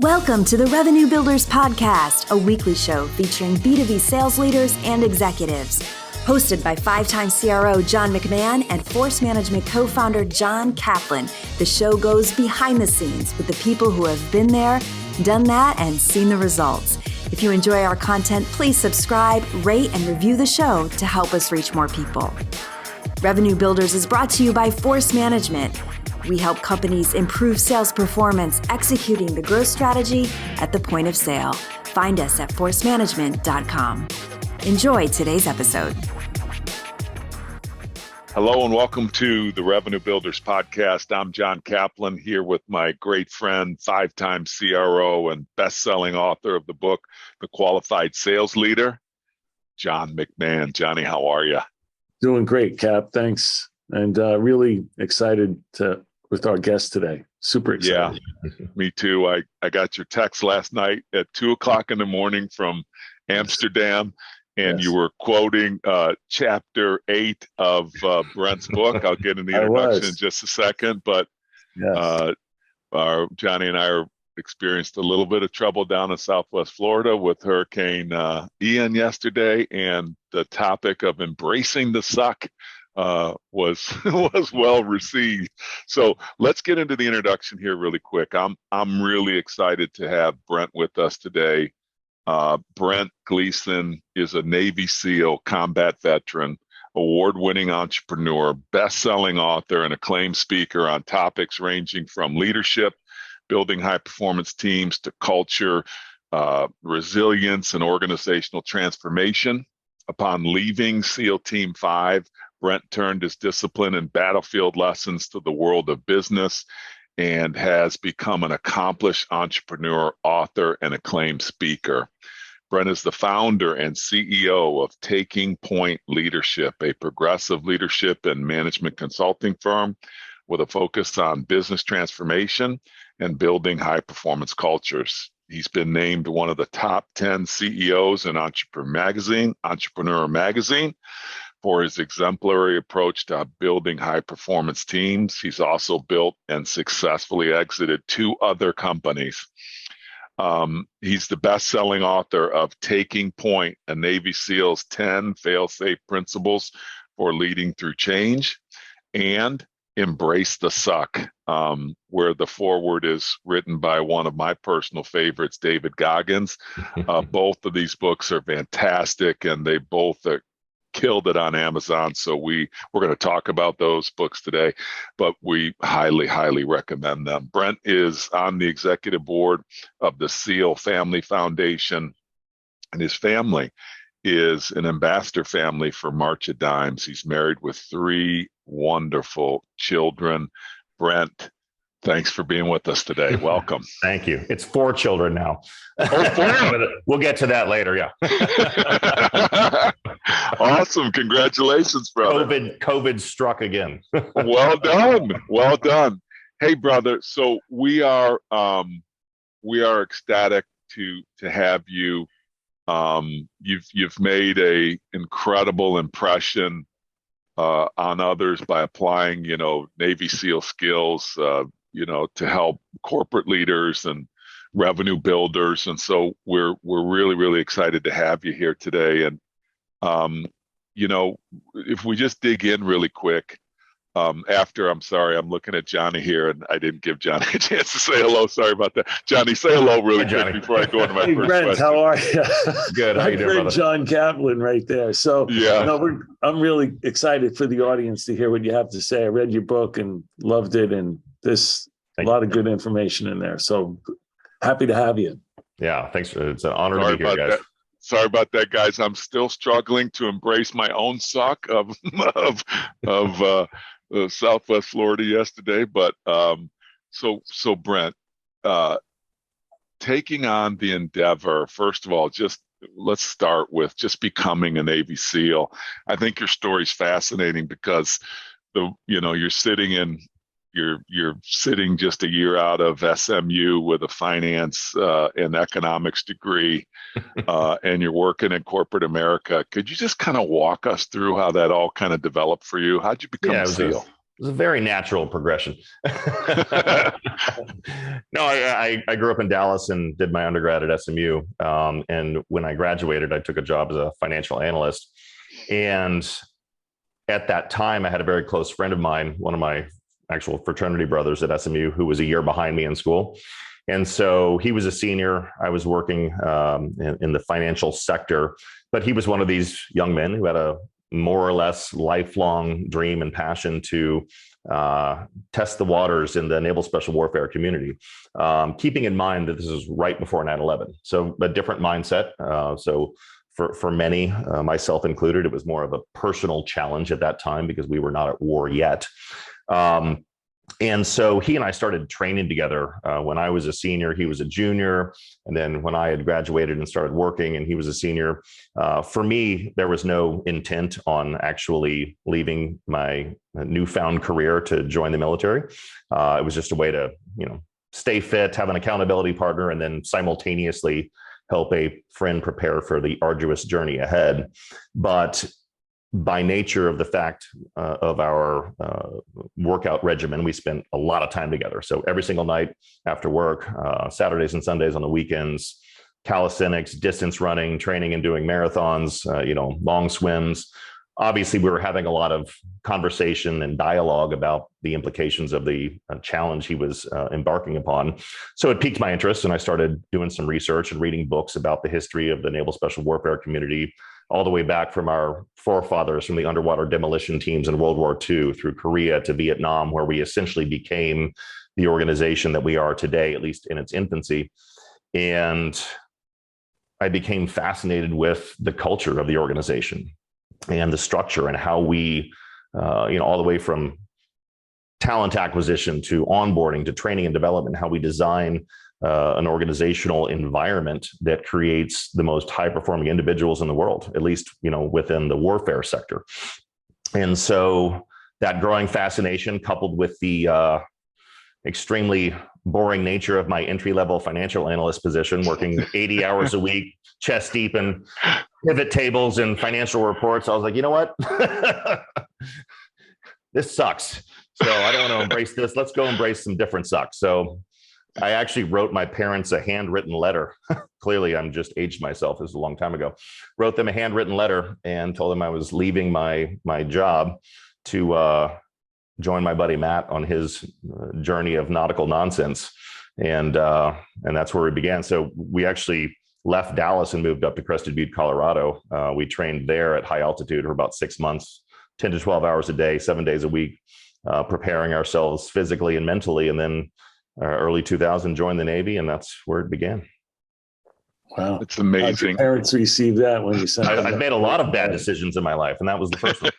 Welcome to the Revenue Builders Podcast, a weekly show featuring B2B sales leaders and executives. Hosted by five-time CRO John McMahon and Force Management co-founder John Kaplan, the show goes behind the scenes with the people who have been there, done that, and seen the results. If you enjoy our content, please subscribe, rate, and review the show to help us reach more people. Revenue Builders is brought to you by Force Management. We help companies improve sales performance, executing the growth strategy at the point of sale. Find us at forcemanagement.com. Enjoy today's episode. Hello and welcome to the Revenue Builders Podcast. I'm John Kaplan here with my great friend, five-time CRO and best-selling author of the book, The Qualified Sales Leader, John McMahon. Johnny, how are you? Doing great, Cap. Thanks. And really excited with our guest today. Super excited. Yeah, me too. I got your text last night at 2:00 in the morning from Amsterdam, and you were quoting chapter 8 of Brent's book. I'll get in the introduction in just a second, but Johnny and I experienced a little bit of trouble down in Southwest Florida with Hurricane Ian yesterday, and the topic of embracing the suck was well received. So let's get into the introduction here really quick. I'm really excited to have Brent with us today. Brent Gleeson is a Navy SEAL combat veteran, award-winning entrepreneur, best-selling author, and acclaimed speaker on topics ranging from leadership, building high-performance teams, to culture, resilience, and organizational transformation. Upon leaving SEAL Team 5, Brent turned his discipline and battlefield lessons to the world of business and has become an accomplished entrepreneur, author, and acclaimed speaker. Brent is the founder and CEO of Taking Point Leadership, a progressive leadership and management consulting firm with a focus on business transformation and building high-performance cultures. He's been named one of the top 10 CEOs in Entrepreneur Magazine for his exemplary approach to building high-performance teams. He's also built and successfully exited 2 other companies. He's the best-selling author of Taking Point, a Navy SEAL's 10 fail-safe principles for leading through change, and Embrace the Suck, where the foreword is written by one of my personal favorites, David Goggins. Both of these books are fantastic, and they both killed it on Amazon. So we're going to talk about those books today, but we highly recommend them. Brent is on the executive board of the SEAL Family Foundation, and his family is an ambassador family for March of Dimes. He's married with 3 wonderful children. Brent, thanks for being with us today. Welcome. Thank you. It's 4 children now. Oh, 4? We'll get to that later. Yeah. Awesome. Congratulations, brother. COVID struck again. Well done. Well done. Hey, brother. So we are ecstatic to have you. You've made a incredible impression on others by applying, Navy SEAL skills, to help corporate leaders and revenue builders. And so we're really excited to have you here today. And, if we just dig in really quick, I'm looking at Johnny here, and I didn't give Johnny a chance to say hello. Sorry about that. Johnny, say hello really quick before I go into my first Brent, question. how are you? Good. How you doing, brother? John Kaplan right there. So I'm really excited for the audience to hear what you have to say. I read your book and loved it, and there's a lot of good information in there. So happy to have you. Yeah, thanks. It's an honor to be here, guys. Sorry about that, guys. I'm still struggling to embrace my own suck of Southwest Florida yesterday. But so Brent, taking on the endeavor, first of all, let's start with just becoming a Navy SEAL. I think your story's fascinating because you're sitting just a year out of SMU with a finance and economics degree, and you're working in corporate America. Could you just kind of walk us through how that all kind of developed for you? How'd you become a SEAL? was a very natural progression. No, I grew up in Dallas and did my undergrad at SMU. And when I graduated, I took a job as a financial analyst. And at that time, I had a very close friend of mine, one of my actual fraternity brothers at SMU, who was a year behind me in school. And so he was a senior. I was working in the financial sector, but he was one of these young men who had a more or less lifelong dream and passion to test the waters in the naval special warfare community, keeping in mind that this is right before 9/11. So a different mindset. So for many, myself included, it was more of a personal challenge at that time because we were not at war yet. And so he and I started training together when I was a senior. He was a junior. And then when I had graduated and started working and he was a senior, for me, there was no intent on actually leaving my newfound career to join the military. It was just a way to, stay fit, have an accountability partner, and then simultaneously help a friend prepare for the arduous journey ahead. But by nature of the fact of our workout regimen, we spent a lot of time together. So every single night after work, Saturdays and Sundays on the weekends, calisthenics, distance running, training and doing marathons, long swims. Obviously, we were having a lot of conversation and dialogue about the implications of the challenge he was embarking upon. So it piqued my interest, and I started doing some research and reading books about the history of the naval special warfare community, all the way back from our forefathers from the underwater demolition teams in World War II through Korea to Vietnam, where we essentially became the organization that we are today, at least in its infancy. And I became fascinated with the culture of the organization and the structure and how we, all the way from talent acquisition to onboarding to training and development, how we design an organizational environment that creates the most high-performing individuals in the world, at least, within the warfare sector. And so that growing fascination, coupled with the extremely boring nature of my entry-level financial analyst position, working 80 hours a week, chest deep in pivot tables and financial reports, I was like, you know what? This sucks. So I don't want to embrace this. Let's go embrace some different sucks. So I actually wrote my parents a handwritten letter. Clearly, I'm just aged myself. This is a long time ago. Wrote them a handwritten letter and told them I was leaving my job to join my buddy Matt on his journey of nautical nonsense, and that's where we began. So we actually left Dallas and moved up to Crested Butte, Colorado. We trained there at high altitude for about 6 months, 10 to 12 hours a day, 7 days a week, preparing ourselves physically and mentally, and then early 2000 joined the Navy, and that's where it began. Wow, it's amazing. How'd your parents received that when you sent them? I've made a lot of bad decisions in my life, and that was the first one.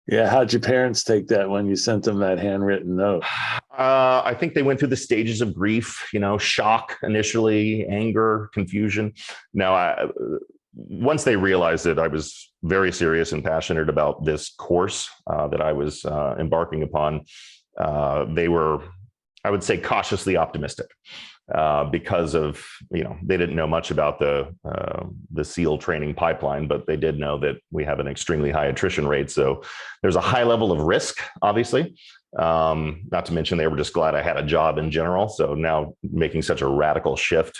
Yeah, how'd your parents take that when you sent them that handwritten note? I think they went through the stages of grief, shock initially, anger, confusion. Now, once they realized that I was very serious and passionate about this course that I was embarking upon, they were, I would say, cautiously optimistic because of, they didn't know much about the SEAL training pipeline, but they did know that we have an extremely high attrition rate. So there's a high level of risk, obviously. Not to mention they were just glad I had a job in general. So now making such a radical shift,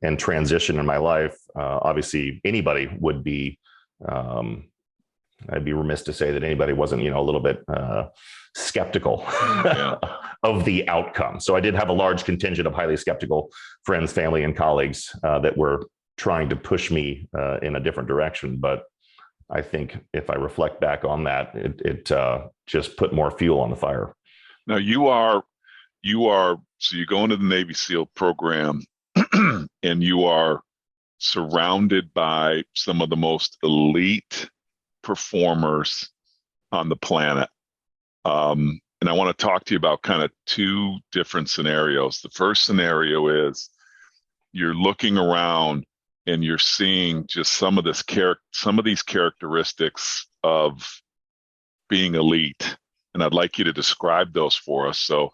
and transition in my life, obviously anybody would be, I'd be remiss to say that anybody wasn't, a little bit skeptical of the outcome. So I did have a large contingent of highly skeptical friends, family, and colleagues that were trying to push me in a different direction. But I think if I reflect back on that, it just put more fuel on the fire. Now so you go into the Navy SEAL program and you are surrounded by some of the most elite performers on the planet. And I want to talk to you about kind of two different scenarios. The first scenario is you're looking around and you're seeing just some of these characteristics of being elite. And I'd like you to describe those for us. So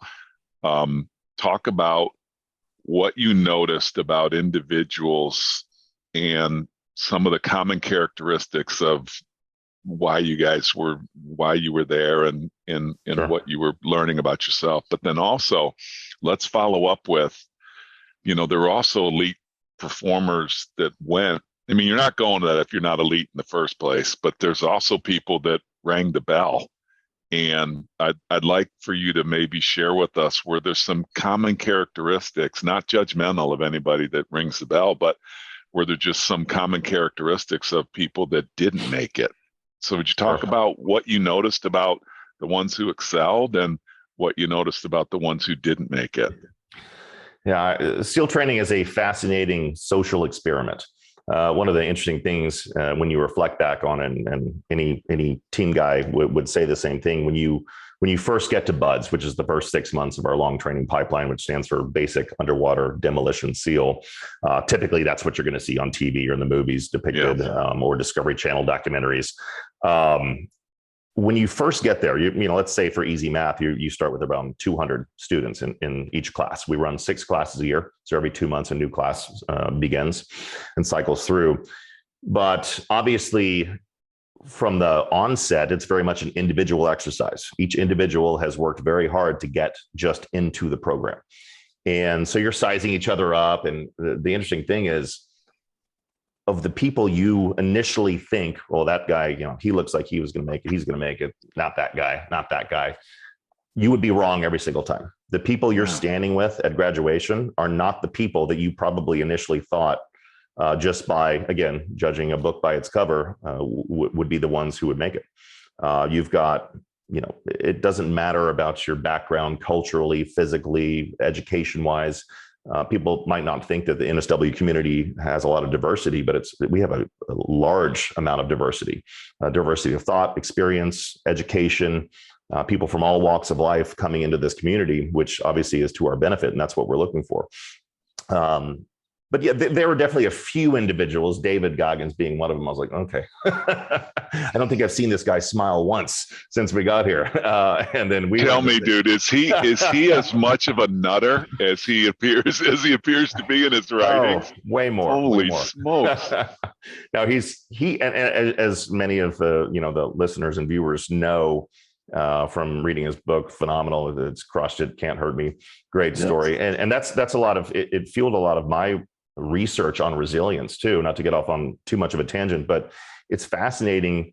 talk about what you noticed about individuals and some of the common characteristics of why you were there and Sure. what you were learning about yourself. But then also, let's follow up with, there were also elite performers that went. I mean, you're not going to that if you're not elite in the first place, but there's also people that rang the bell. And I'd like for you to maybe share with us where there's some common characteristics, not judgmental of anybody that rings the bell, but were there just some common characteristics of people that didn't make it? So would you talk Sure. about what you noticed about the ones who excelled and what you noticed about the ones who didn't make it? Yeah, SEAL training is a fascinating social experiment. One of the interesting things when you reflect back on it, and any team guy would say the same thing, when you first get to BUDS, which is the first 6 months of our long training pipeline, which stands for Basic Underwater Demolition SEAL. Typically, that's what you're going to see on TV or in the movies depicted, or Discovery Channel documentaries. When you first get there, let's say for easy math, you start with around 200 students in each class. We run 6 classes a year. So every 2 months, a new class begins and cycles through. But obviously, from the onset, it's very much an individual exercise. Each individual has worked very hard to get just into the program. And so you're sizing each other up. And the interesting thing is, of the people you initially think, well, that guy, he looks like he was going to make it. He's going to make it. Not that guy, not that guy. You would be wrong every single time. The people you're standing with at graduation are not the people that you probably initially thought, just by, again, judging a book by its cover, would be the ones who would make it. You've got, it doesn't matter about your background culturally, physically, education-wise. People might not think that the NSW community has a lot of diversity, but we have a large amount of diversity of thought, experience, education, people from all walks of life coming into this community, which obviously is to our benefit, and that's what we're looking for. But yeah, there were definitely a few individuals, David Goggins being one of them. I was like, okay, I don't think I've seen this guy smile once since we got here. And then tell me, dude, is he as much of a nutter as he appears to be in his writings? Oh, way more. Holy smokes! Now and as many of the listeners and viewers know, from reading his book, phenomenal. It's Crushed It, Can't Hurt Me. Great story. Yes. And that's a lot of it fueled a lot of my research on resilience too, not to get off on too much of a tangent, but it's fascinating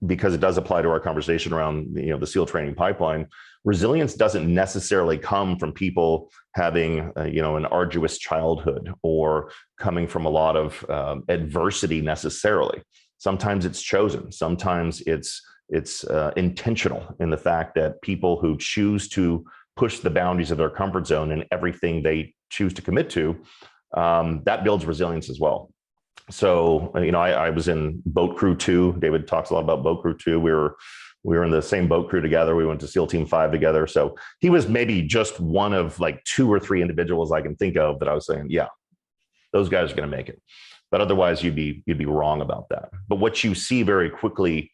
because it does apply to our conversation around the SEAL training pipeline. Resilience doesn't necessarily come from people having an arduous childhood or coming from a lot of adversity necessarily. Sometimes it's chosen. Sometimes it's intentional in the fact that people who choose to push the boundaries of their comfort zone and everything they choose to commit to, that builds resilience as well. So, I was in Boat Crew 2. David talks a lot about Boat Crew 2. We were in the same boat crew together. We went to SEAL Team 5 together. So he was maybe just one of like 2 or 3 individuals I can think of that I was saying, yeah, those guys are going to make it. But otherwise, you'd be wrong about that. But what you see very quickly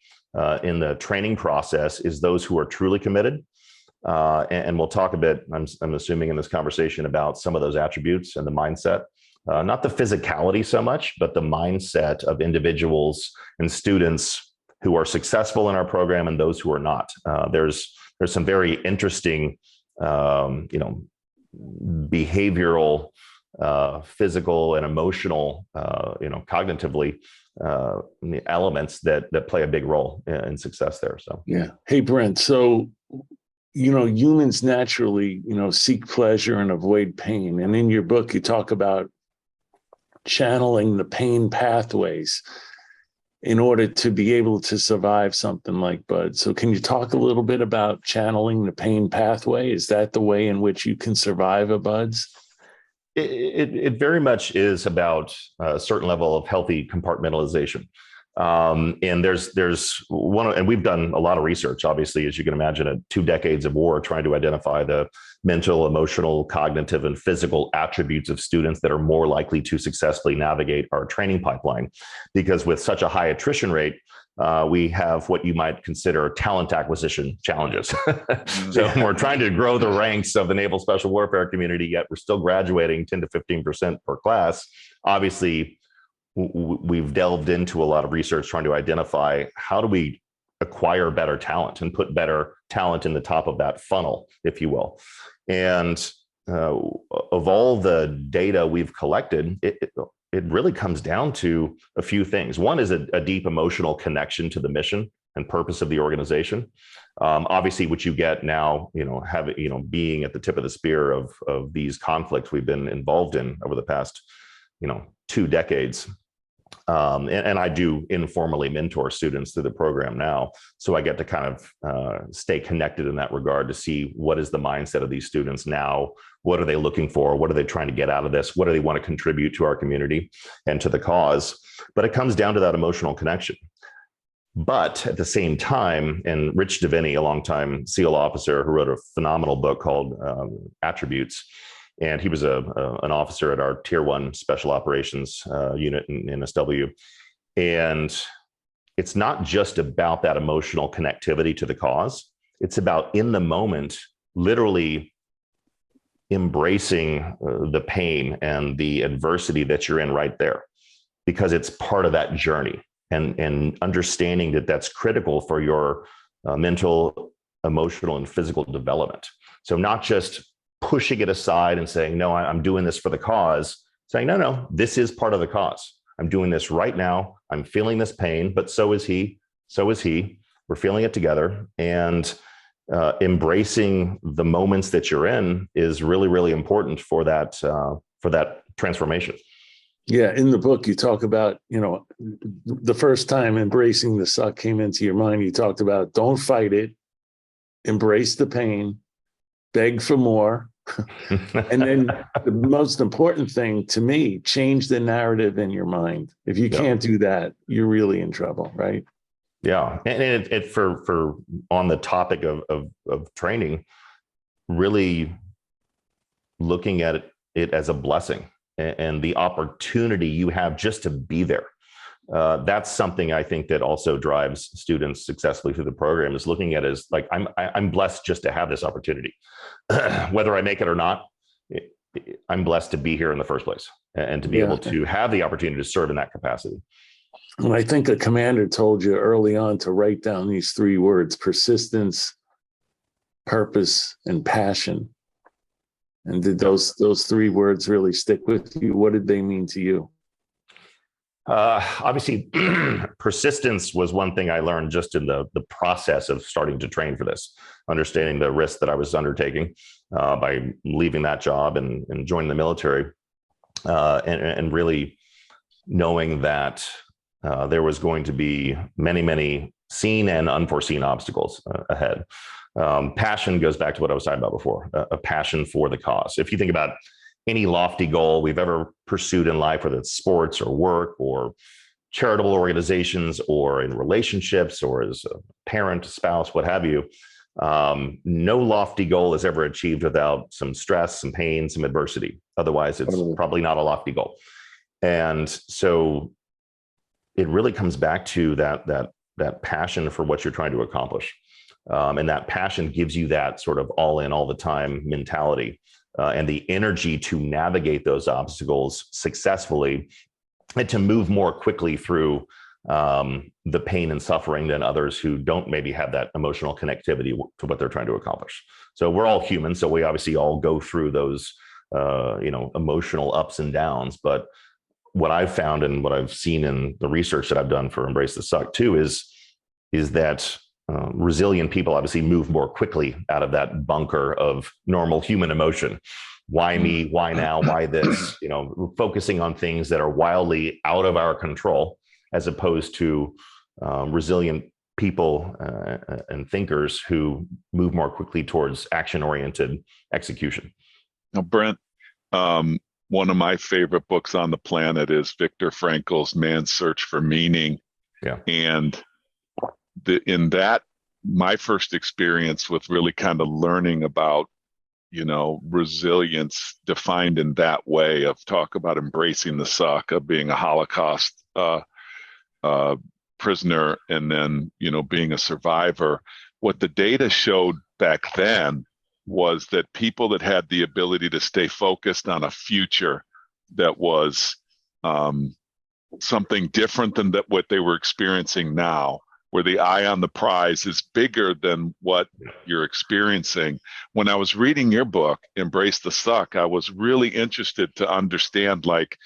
in the training process is those who are truly committed. And we'll talk a bit, I'm assuming in this conversation, about some of those attributes and the mindset, not the physicality so much, but the mindset of individuals and students who are successful in our program and those who are not. There's some very interesting, behavioral, physical and emotional, cognitively, elements that play a big role in success there. So, yeah. Hey, Brent. So, humans naturally, seek pleasure and avoid pain. And in your book, you talk about channeling the pain pathways in order to be able to survive something like BUDS. So can you talk a little bit about channeling the pain pathway? Is that the way in which you can survive a BUDS? It very much is about a certain level of healthy compartmentalization. And there's one, and we've done a lot of research, obviously, as you can imagine, at 2 decades of war, trying to identify the mental, emotional, cognitive, and physical attributes of students that are more likely to successfully navigate our training pipeline. Because with such a high attrition rate, we have what you might consider talent acquisition challenges. So we're trying to grow the ranks of the Naval Special Warfare community, yet we're still graduating 10 to 15% per class. Obviously, we've delved into a lot of research trying to identify how do we acquire better talent and put better talent in the top of that funnel, if you will. And of all the data we've collected, it really comes down to a few things. One is a deep emotional connection to the mission and purpose of the organization. Obviously, which you get now, being at the tip of the spear of these conflicts we've been involved in over the past, 2 decades. And I do informally mentor students through the program now. So I get to kind of stay connected in that regard to see what is the mindset of these students now. What are they looking for? What are they trying to get out of this? What do they want to contribute to our community and to the cause? But it comes down to that emotional connection. But at the same time, and Rich Deviney, a longtime SEAL officer who wrote a phenomenal book called Attributes, and he was an officer at our Tier 1 Special Operations unit in NSW. And it's not just about that emotional connectivity to the cause. It's about, in the moment, literally embracing the pain and the adversity that you're in right there, because it's part of that journey, and understanding that that's critical for your mental, emotional, and physical development. So not just pushing it aside and saying, no, I'm doing this for the cause, saying, no, this is part of the cause. I'm doing this right now. I'm feeling this pain, but so is he. So is he. We're feeling it together. And embracing the moments that you're in is really, really important for that transformation. Yeah. In the book, you talk about, the first time embracing the suck came into your mind, you talked about don't fight it, embrace the pain, beg for more. And then the most important thing to me, change the narrative in your mind. If you can't do that, you're really in trouble, right? Yeah. And it for on the topic of training, really looking at it as a blessing and the opportunity you have just to be there. That's something I think that also drives students successfully through the program, is looking at it as like, I'm blessed just to have this opportunity. Whether I make it or not, I'm blessed to be here in the first place and to be able to have the opportunity to serve in that capacity. And I think a commander told you early on to write down these 3 words: persistence, purpose, and passion. And did those 3 words really stick with you? What did they mean to you? Obviously, persistence was one thing I learned just in the process of starting to train for this, understanding the risk that I was undertaking by leaving that job and joining the military, and really knowing that there was going to be many, many seen and unforeseen obstacles ahead. Passion goes back to what I was talking about before, a passion for the cause. If you think about any lofty goal we've ever pursued in life, whether it's sports or work or charitable organizations or in relationships or as a parent, spouse, what have you, no lofty goal is ever achieved without some stress, some pain, some adversity. Otherwise, it's probably not a lofty goal. And so it really comes back to that passion for what you're trying to accomplish. And that passion gives you that sort of all in all the time mentality. And the energy to navigate those obstacles successfully and to move more quickly through the pain and suffering than others who don't maybe have that emotional connectivity to what they're trying to accomplish. So we're all human. So we obviously all go through those, emotional ups and downs. But what I've found and what I've seen in the research that I've done for Embrace the Suck too is that resilient people obviously move more quickly out of that bunker of normal human emotion. Why me? Why now? Why this? Focusing on things that are wildly out of our control, as opposed to resilient people and thinkers who move more quickly towards action-oriented execution. Now, Brent, one of my favorite books on the planet is Viktor Frankl's Man's Search for Meaning. Yeah. And in that, my first experience with really kind of learning about, resilience defined in that way of talk about embracing the suck, of being a Holocaust prisoner and then, being a survivor. What the data showed back then was that people that had the ability to stay focused on a future that was something different than what they were experiencing now, where the eye on the prize is bigger than what you're experiencing. When I was reading your book, Embrace the Suck, I was really interested to understand like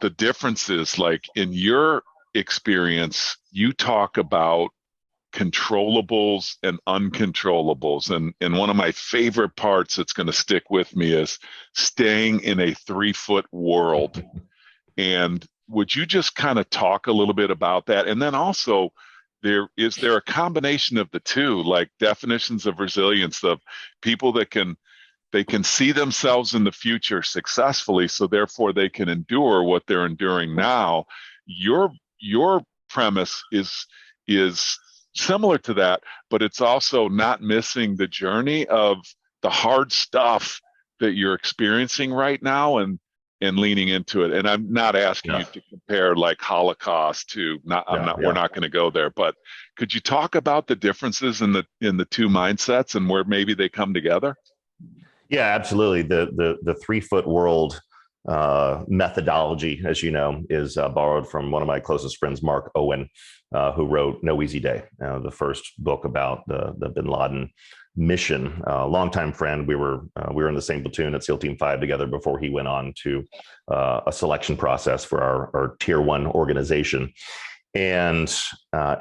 the differences. Like in your experience, you talk about controllables and uncontrollables. And one of my favorite parts that's going to stick with me is staying in a 3-foot world. And would you just kind of talk a little bit about that? And then also, is there a combination of the two, like definitions of resilience of people that they can see themselves in the future successfully, so therefore they can endure what they're enduring now. Your premise is similar to that, but it's also not missing the journey of the hard stuff that you're experiencing right now and leaning into it. And I'm not asking you to compare like Holocaust to we're not going to go there, but could you talk about the differences in the two mindsets and where maybe they come together? Yeah, absolutely. The 3-foot world methodology, as you know, is borrowed from one of my closest friends, Mark Owen, who wrote No Easy Day, the first book about the Bin Laden mission. Longtime friend. We were in the same platoon at SEAL Team 5 together before he went on to a selection process for our Tier 1 organization. And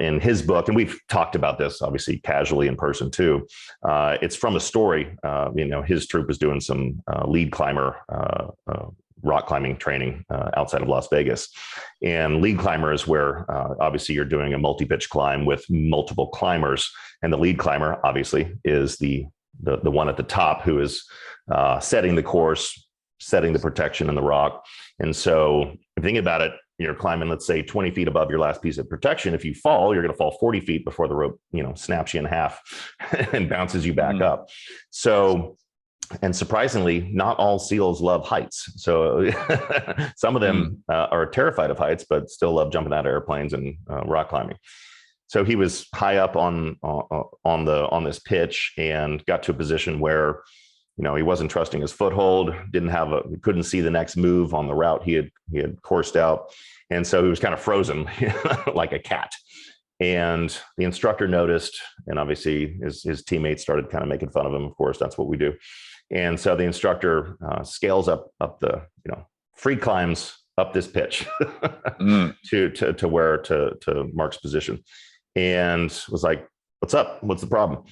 in his book, and we've talked about this obviously casually in person too, it's from a story. His troop is doing some lead climber rock climbing training outside of Las Vegas. And lead climber is where obviously you're doing a multi-pitch climb with multiple climbers. And the lead climber obviously is the one at the top who is setting the course, setting the protection in the rock. And so if you think about it, you're climbing, let's say 20 feet above your last piece of protection. If you fall, you're going to fall 40 feet before the rope, snaps you in half and bounces you back up. So, and surprisingly, not all SEALs love heights. So some of them are terrified of heights, but still love jumping out of airplanes and rock climbing. So he was high up on this pitch and got to a position where, he wasn't trusting his foothold, couldn't see the next move on the route he had coursed out. And so he was kind of frozen like a cat. And the instructor noticed, and obviously his teammates started kind of making fun of him. Of course, that's what we do. And so the instructor scales up the, free climbs up this pitch to Mark's position, and was like, "What's up? What's the problem?"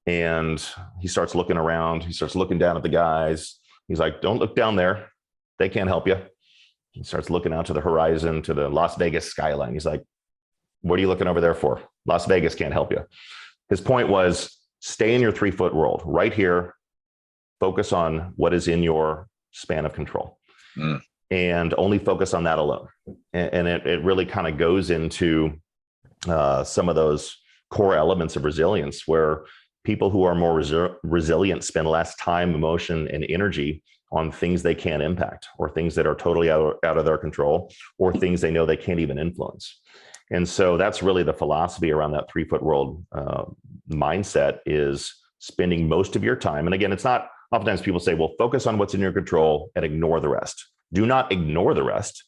And he starts looking around. He starts looking down at the guys. He's like, "Don't look down there. They can't help you." He starts looking out to the horizon, to the Las Vegas skyline. He's like, "What are you looking over there for? Las Vegas can't help you." His point was, stay in your 3-foot world right here. Focus on what is in your span of control and only focus on that alone. And it really kind of goes into some of those core elements of resilience, where people who are more resilient spend less time, emotion, and energy on things they can't impact, or things that are totally out of their control, or things they know they can't even influence. And so that's really the philosophy around that 3-foot world mindset, is spending most of your time. And again, it's not, oftentimes people say, well, focus on what's in your control and ignore the rest. Do not ignore the rest,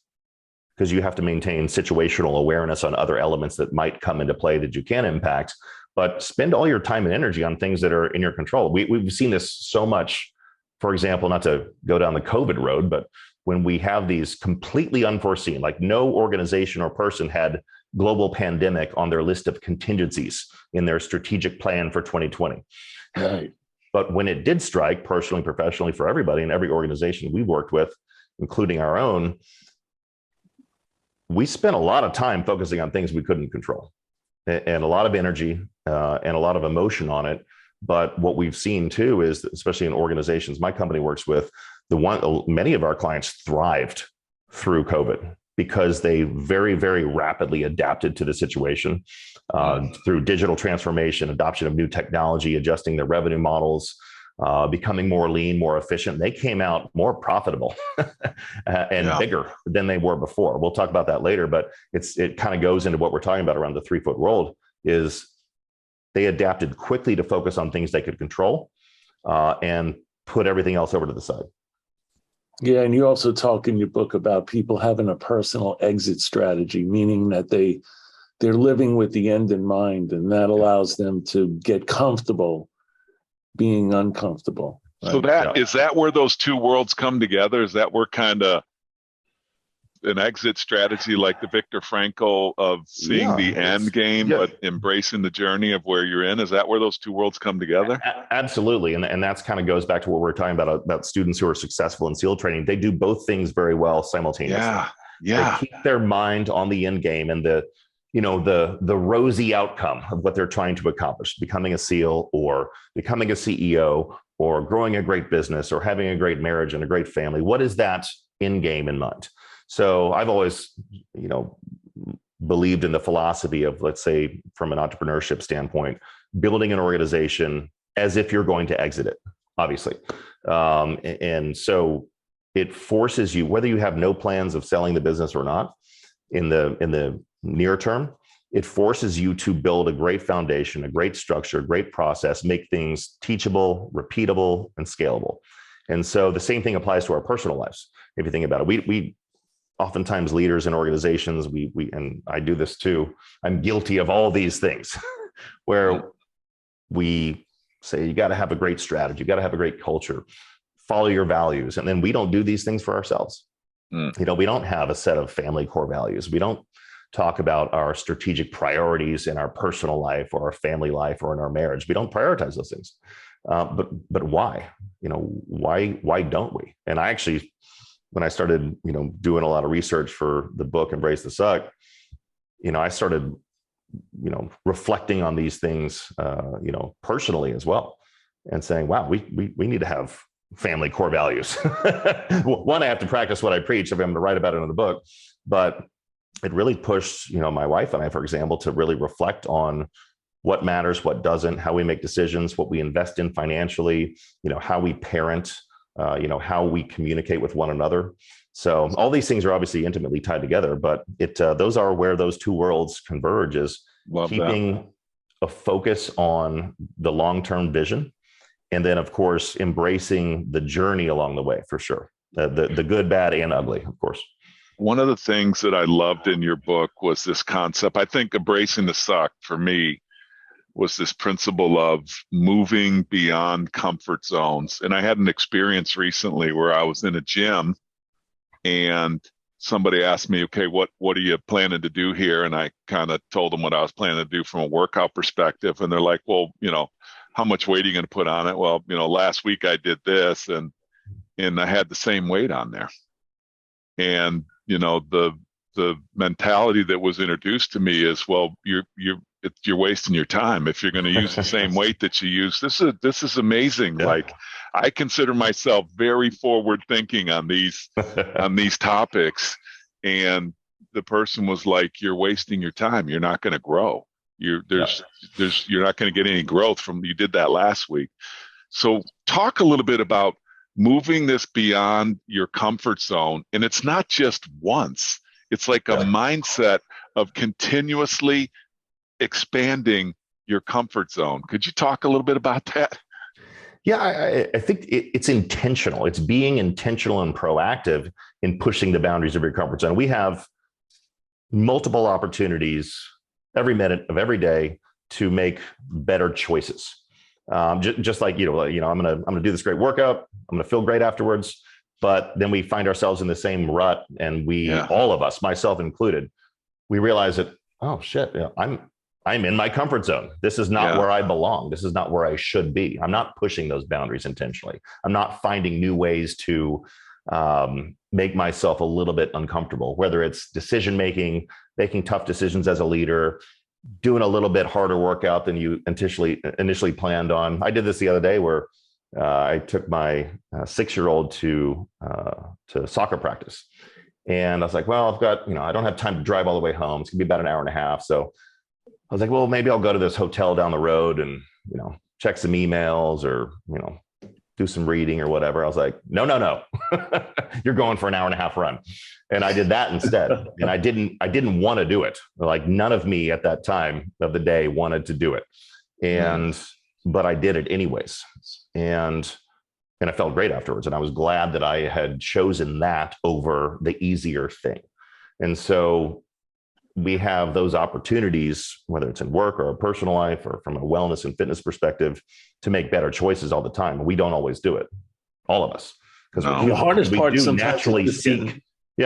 because you have to maintain situational awareness on other elements that might come into play that you can impact. But spend all your time and energy on things that are in your control. We've seen this so much, for example, not to go down the COVID road, but when we have these completely unforeseen, like no organization or person had global pandemic on their list of contingencies in their strategic plan for 2020. Right. But when it did strike, personally, professionally, for everybody in every organization we've worked with, including our own, we spent a lot of time focusing on things we couldn't control, and a lot of energy and a lot of emotion on it. But what we've seen too is, especially in organizations my company works with, many of our clients thrived through COVID because they very, very rapidly adapted to the situation through digital transformation, adoption of new technology, adjusting their revenue models, becoming more lean, more efficient. They came out more profitable and bigger than they were before. We'll talk about that later, but it kind of goes into what we're talking about around the 3-foot world. Is they adapted quickly to focus on things they could control and put everything else over to the side. Yeah, and you also talk in your book about people having a personal exit strategy, meaning that they're living with the end in mind, and that allows them to get comfortable being uncomfortable. Right? So is that where those two worlds come together? Is that where kind of an exit strategy like the Viktor Frankl of seeing the end game, but embracing the journey of where you're in? Is that where those two worlds come together? Absolutely. And that's kind of goes back to what we're talking about students who are successful in SEAL training. They do both things very well simultaneously. They keep their mind on the end game and the rosy outcome of what they're trying to accomplish, becoming a SEAL or becoming a CEO or growing a great business or having a great marriage and a great family. What is that end game in mind? So I've always, believed in the philosophy of, let's say, from an entrepreneurship standpoint, building an organization as if you're going to exit it, obviously. And so it forces you, whether you have no plans of selling the business or not, in the near term, it forces you to build a great foundation, a great structure, a great process, make things teachable, repeatable, and scalable. And so the same thing applies to our personal lives. If you think about it, we oftentimes leaders in organizations, we and I do this too. I'm guilty of all these things where we say, you got to have a great strategy, you got to have a great culture, follow your values. And then we don't do these things for ourselves. We don't have a set of family core values. We don't talk about our strategic priorities in our personal life or our family life or in our marriage. We don't prioritize those things. But why? Why don't we? And I actually, when I started, doing a lot of research for the book, Embrace the Suck, I started, reflecting on these things, personally as well, and saying, wow, we need to have family core values. One, I have to practice what I preach if I'm going to write about it in the book, but it really pushed, my wife and I, for example, to really reflect on what matters, what doesn't, how we make decisions, what we invest in financially, how we parent, how we communicate with one another. So all these things are obviously intimately tied together, but those are where those two worlds converge, is keeping a focus on the long-term vision. And then, of course, embracing the journey along the way, for sure. The good, bad, and ugly, of course. One of the things that I loved in your book was this concept. I think embracing the suck for me was this principle of moving beyond comfort zones. And I had an experience recently where I was in a gym and somebody asked me, okay, what are you planning to do here? And I kind of told them what I was planning to do from a workout perspective. And they're like, well, how much weight are you going to put on it? Well, last week I did this and I had the same weight on there. And, the mentality that was introduced to me is, well, you're wasting your time if you're going to use the same weight that you use. This is amazing. Yeah. Like, I consider myself very forward thinking on these topics. And the person was like, you're wasting your time. You're not going to grow. You're not going to get any growth from, you did that last week. So talk a little bit about moving this beyond your comfort zone. And it's not just once, it's like a mindset of continuously expanding your comfort zone. Could you talk a little bit about that? Yeah, I think it's intentional. It's being intentional and proactive in pushing the boundaries of your comfort zone. We have multiple opportunities every minute of every day to make better choices. Just like, I'm gonna do this great workout. I'm gonna feel great afterwards. But then we find ourselves in the same rut, and all of us, myself included, we realize that, oh shit, I'm in my comfort zone. This is not where I belong. This is not where I should be. I'm not pushing those boundaries intentionally. I'm not finding new ways to make myself a little bit uncomfortable, whether it's decision making tough decisions as a leader, doing a little bit harder workout than you initially planned on. I did this the other day where I took my 6-year-old to soccer practice. And I was like, well, I've got, I don't have time to drive all the way home. It's gonna be about an hour and a half. So I was like, well, maybe I'll go to this hotel down the road and, check some emails or, do some reading or whatever. I was like, no, you're going for an hour and a half run. And I did that instead. And I didn't want to do it. Like, none of me at that time of the day wanted to do it. But I did it anyways. And And I felt great afterwards. And I was glad that I had chosen that over the easier thing. And so we have those opportunities, whether it's in work or a personal life or from a wellness and fitness perspective, to make better choices all the time. We don't always do it, all of us. Because the hardest part do sometimes naturally seek,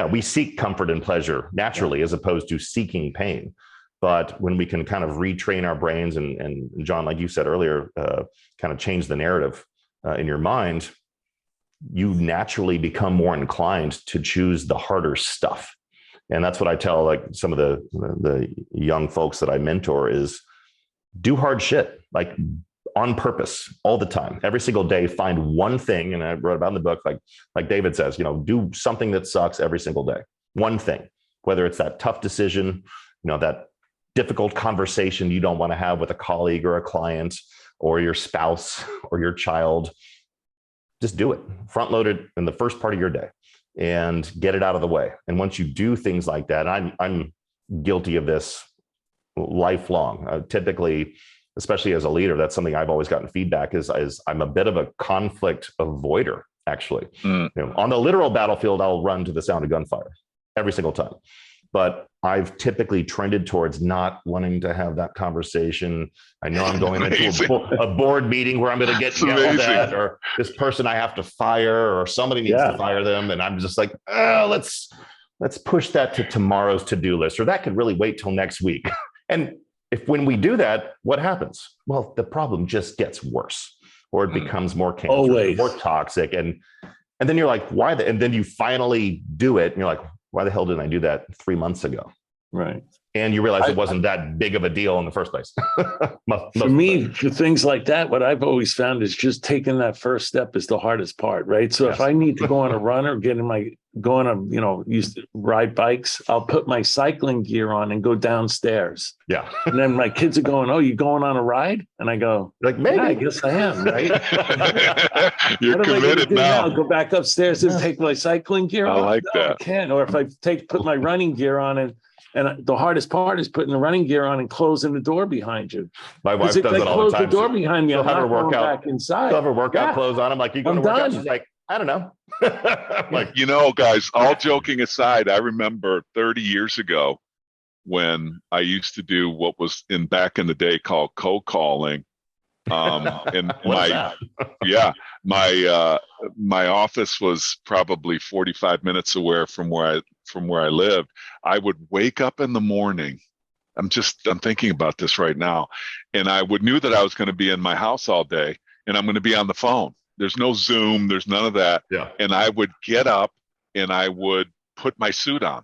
we seek comfort and pleasure naturally, as opposed to seeking pain. But when we can kind of retrain our brains and John, like you said earlier, kind of change the narrative in your mind, you naturally become more inclined to choose the harder stuff. And that's what I tell like some of the young folks that I mentor is do hard shit, like on purpose all the time, every single day. Find one thing, and I wrote about in the book, like David says, do something that sucks every single day. One thing, whether it's that tough decision, that difficult conversation you don't want to have with a colleague or a client or your spouse or your child. Just do it. Front load it in the first part of your day and get it out of the way. And once you do things like that, I'm guilty of this lifelong. Typically, especially as a leader, that's something I've always gotten feedback is I'm a bit of a conflict avoider, actually. On the literal battlefield, I'll run to the sound of gunfire every single time. But I've typically trended towards not wanting to have that conversation. I know I'm going into a board meeting where I'm going to get yelled at, or this person I have to fire, or somebody needs to fire them. And I'm just like, let's push that to tomorrow's to-do list, or that could really wait till next week. And when we do that, what happens? Well, the problem just gets worse, or it becomes more cancerous, more toxic. And then you're like, why? And then you finally do it. And you're like, why the hell didn't I do that 3 months ago? Right. And you realize it wasn't that big of a deal in the first place. For me, for things like that, what I've always found is just taking that first step is the hardest part, right? So if I need to go on a run or used to ride bikes, I'll put my cycling gear on and go downstairs. Yeah. And then my kids are going, "Oh, you going on a ride?" And I go, like, maybe. Yeah, I guess I am, right? You're committed now. Go back upstairs and take my cycling gear off? I like that. I can't. Or if I put my running gear on and the hardest part is putting the running gear on and closing the door behind you. My wife does it all the time. Close the door behind me. She'll have her workout back inside. She'll have her workout clothes on. I'm like, you going to work out? She's like, I don't know. Like, guys, all joking aside, I remember 30 years ago when I used to do what was back in the day called cold calling. And my office was probably 45 minutes away from where I lived. I would wake up in the morning. I'm thinking about this right now. And I knew that I was going to be in my house all day and I'm going to be on the phone. There's no Zoom. There's none of that. Yeah. And I would get up and I would put my suit on.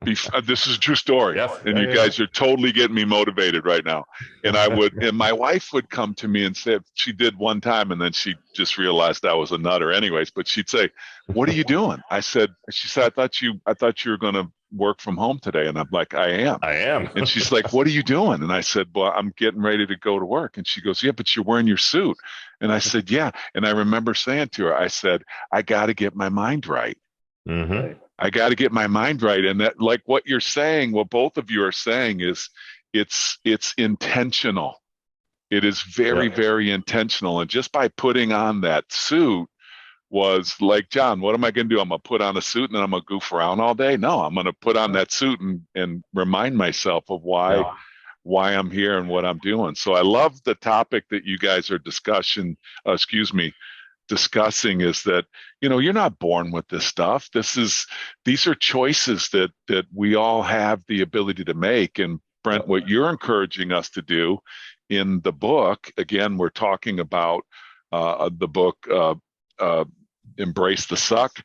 This is a true story. Yes. And you guys are totally getting me motivated right now. And and my wife would come to me and say, she did one time, and then she just realized I was a nutter anyways, but she'd say, "What are you doing?" She said, I thought you were going to work from home today. And I'm like, I am. And she's like, "What are you doing?" And I said, "Well, I'm getting ready to go to work." And she goes, "Yeah, but you're wearing your suit." And I said, "Yeah." And I remember saying to her, I said, "I got to get my mind right." Mm-hmm. I got to get my mind right. And that, like what you're saying, what both of you are saying is it's intentional. It is very, very intentional. And just by putting on that suit was like, John, what am I going to do? I'm going to put on a suit and then I'm going to goof around all day? No, I'm going to put on that suit and remind myself of why I'm here and what I'm doing. So I love the topic that you guys are discussing is that, you're not born with this stuff. These are choices that we all have the ability to make. And Brent, what you're encouraging us to do in the book, again, we're talking about the book, Embrace the Suck,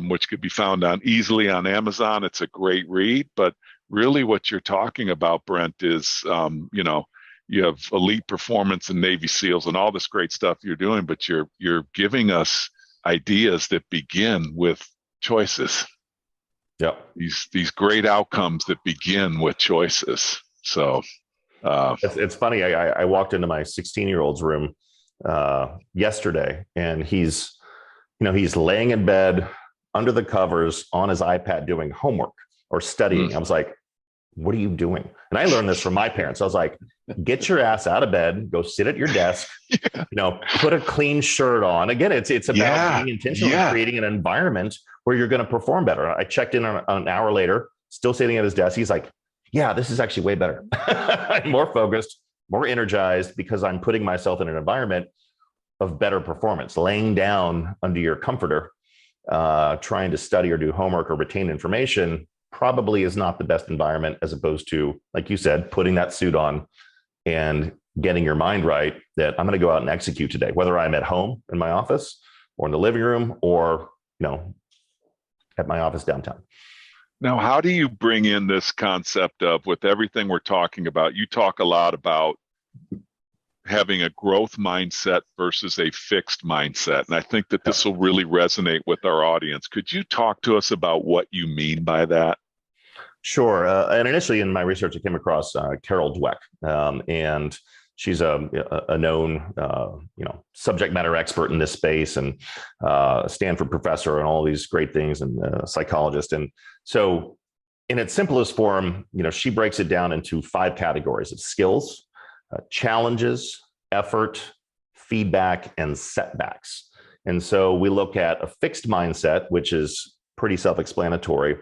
which could be found easily on Amazon. It's a great read, but really what you're talking about, Brent, is, you have elite performance in Navy SEALs and all this great stuff you're doing, but you're giving us ideas that begin with choices. Yeah. These great outcomes that begin with choices. So it's funny. I walked into my 16-year-old's room yesterday, and he's laying in bed under the covers on his iPad doing homework or studying. I was like, what are you doing? And I learned this from my parents. I was like, get your ass out of bed, go sit at your desk, put a clean shirt on. Again, it's about being intentional and creating an environment where you're going to perform better. I checked in on an hour later, still sitting at his desk. He's like, yeah, this is actually way better. I'm more focused, more energized because I'm putting myself in an environment of better performance. Laying down under your comforter, trying to study or do homework or retain information probably is not the best environment, as opposed to, like you said, putting that suit on and getting your mind right that I'm going to go out and execute today, whether I'm at home in my office or in the living room or, at my office downtown. Now, how do you bring in this concept of, with everything we're talking about, you talk a lot about having a growth mindset versus a fixed mindset. And I think that this will really resonate with our audience. Could you talk to us about what you mean by that? Sure. And initially in my research, I came across Carol Dweck, and she's a known, subject matter expert in this space, and a Stanford professor and all these great things, and a psychologist. And so in its simplest form, she breaks it down into 5 categories of skills, challenges, effort, feedback, and setbacks. And so we look at a fixed mindset, which is pretty self-explanatory,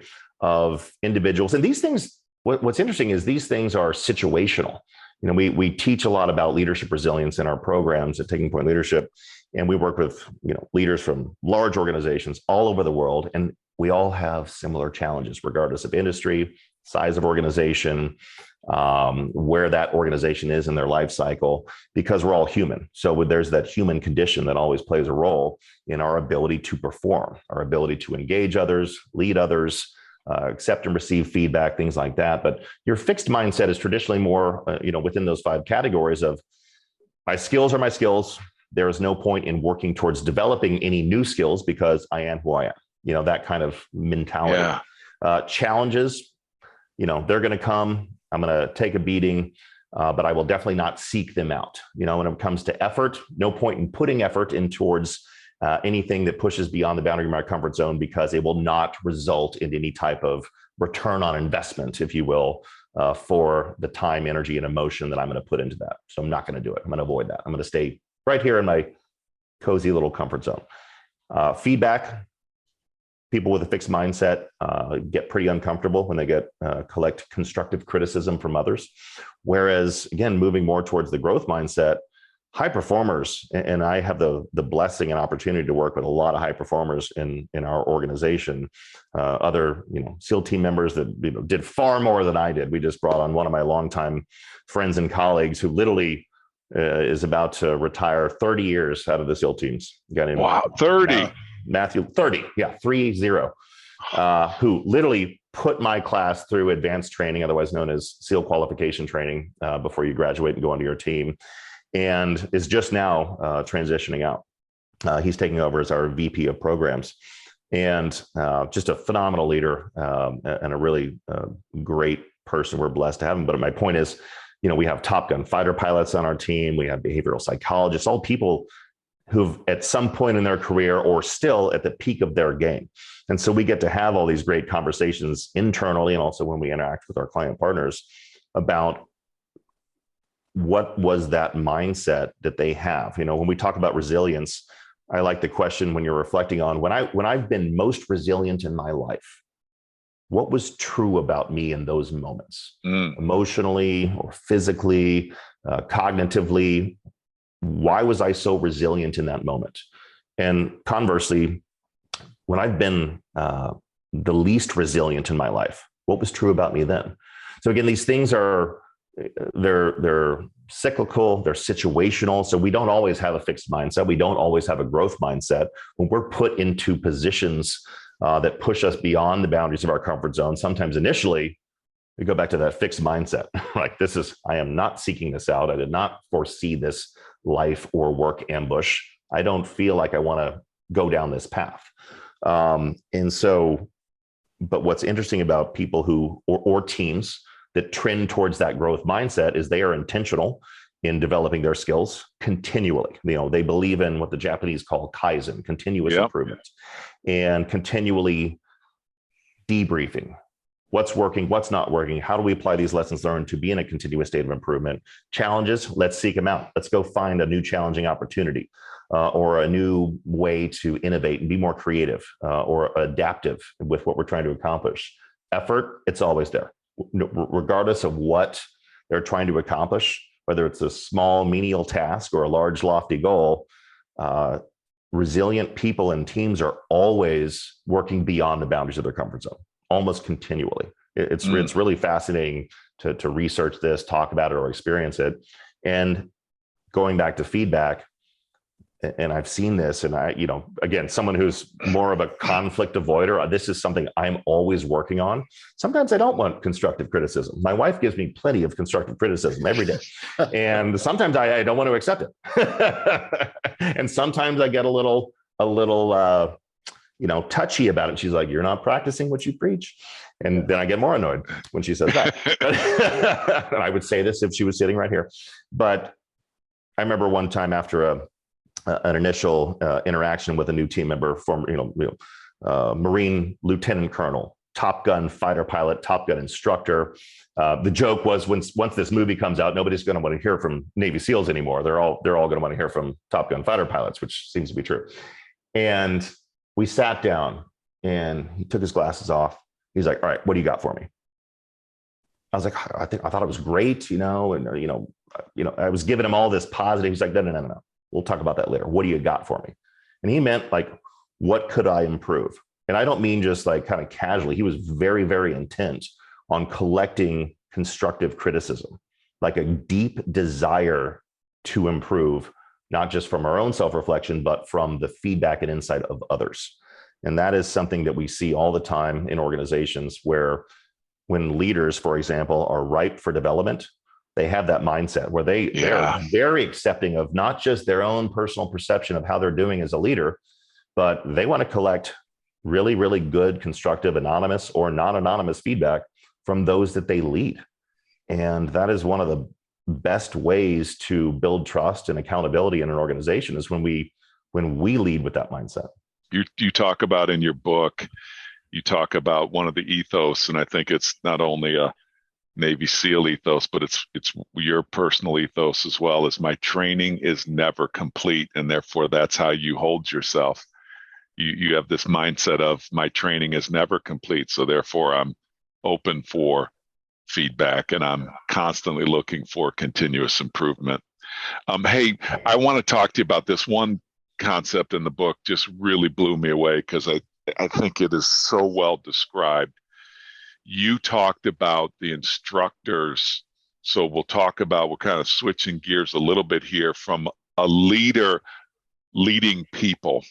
of individuals. And these things, what's interesting is these things are situational. We teach a lot about leadership resilience in our programs at Taking Point Leadership. And we work with, leaders from large organizations all over the world. And we all have similar challenges, regardless of industry, size of organization, where that organization is in their life cycle, because we're all human. So there's that human condition that always plays a role in our ability to perform, our ability to engage others, lead others, accept and receive feedback, things like that. But your fixed mindset is traditionally more, within those 5 categories of, my skills are my skills. There is no point in working towards developing any new skills because I am who I am. That kind of mentality. Yeah. Challenges, they're going to come. I'm going to take a beating, but I will definitely not seek them out. When it comes to effort, no point in putting effort in towards anything that pushes beyond the boundary of my comfort zone, because it will not result in any type of return on investment, if you will, for the time, energy, and emotion that I'm going to put into that. So I'm not going to do it. I'm going to avoid that. I'm going to stay right here in my cozy little comfort zone. Feedback. People with a fixed mindset get pretty uncomfortable when they collect constructive criticism from others. Whereas, again, moving more towards the growth mindset, high performers, and I have the blessing and opportunity to work with a lot of high performers in our organization, other SEAL team members that did far more than I did. We just brought on one of my longtime friends and colleagues who literally is about to retire 30 years out of the SEAL teams. Wow, 30. Matthew, 30, yeah, 30, who literally put my class through advanced training, otherwise known as SEAL qualification training, before you graduate and go onto your team, and is just now transitioning out. He's taking over as our VP of programs, and just a phenomenal leader, and a really great person. We're blessed to have him. But my point is, we have Top Gun fighter pilots on our team. We have behavioral psychologists, all people who've at some point in their career or still at the peak of their game. And so we get to have all these great conversations internally, and also when we interact with our client partners, about what was that mindset that they have. When we talk about resilience, I like the question when you're reflecting on when I've been most resilient in my life, what was true about me in those moments, emotionally or physically, cognitively? Why was I so resilient in that moment? And conversely, when I've been the least resilient in my life, what was true about me then? So again, these things they're cyclical, they're situational. So we don't always have a fixed mindset. We don't always have a growth mindset. When we're put into positions that push us beyond the boundaries of our comfort zone, sometimes initially we go back to that fixed mindset. Like, I am not seeking this out. I did not foresee this life or work ambush. I don't feel like I want to go down this path. And so, but what's interesting about people who, or teams that trend towards that growth mindset, is they are intentional in developing their skills continually. They believe in what the Japanese call Kaizen, continuous improvement, and continually debriefing, What's working, what's not working? How do we apply these lessons learned to be in a continuous state of improvement? Challenges, let's seek them out. Let's go find a new challenging opportunity or a new way to innovate and be more creative or adaptive with what we're trying to accomplish. Effort, it's always there. Regardless of what they're trying to accomplish, whether it's a small menial task or a large lofty goal, resilient people and teams are always working beyond the boundaries of their comfort zone, almost continually. It's really fascinating to research this, talk about it, or experience it. And going back to feedback, and I've seen this, and again, someone who's more of a conflict avoider, this is something I'm always working on. Sometimes I don't want constructive criticism. My wife gives me plenty of constructive criticism every day. And sometimes I don't want to accept it. And sometimes I get a little touchy about it. She's like, "You're not practicing what you preach." And then I get more annoyed when she says that. And I would say this if she was sitting right here. But I remember one time after an initial interaction with a new team member, former, Marine Lieutenant Colonel, Top Gun fighter pilot, Top Gun instructor. The joke was once this movie comes out, nobody's going to want to hear from Navy SEALs anymore. They're all going to want to hear from Top Gun fighter pilots, which seems to be true. And we sat down, and he took his glasses off. He's like, "All right, what do you got for me?" I was like, I thought it was great, and I was giving him all this positive. He's like, no. We'll talk about that later. What do you got for me? And he meant like, what could I improve? And I don't mean just like kind of casually. He was very, very intent on collecting constructive criticism, like a deep desire to improve, not just from our own self-reflection, but from the feedback and insight of others. And that is something that we see all the time in organizations where when leaders, for example, are ripe for development, they have that mindset where they are very accepting of not just their own personal perception of how they're doing as a leader, but they want to collect really, really good, constructive, anonymous or non-anonymous feedback from those that they lead. And that is one of the best ways to build trust and accountability in an organization is when we lead with that mindset. You talk about in your book, you talk about one of the ethos, and I think it's not only a Navy SEAL ethos, but it's your personal ethos as well, as my training is never complete, and therefore that's how you hold yourself. You have this mindset of my training is never complete, so therefore I'm open for feedback and I'm constantly looking for continuous improvement. Hey, I want to talk to you about this one concept in the book. Just really blew me away because I think it is so well described. You talked about the instructors. So we're kind of switching gears a little bit here from a leader leading people.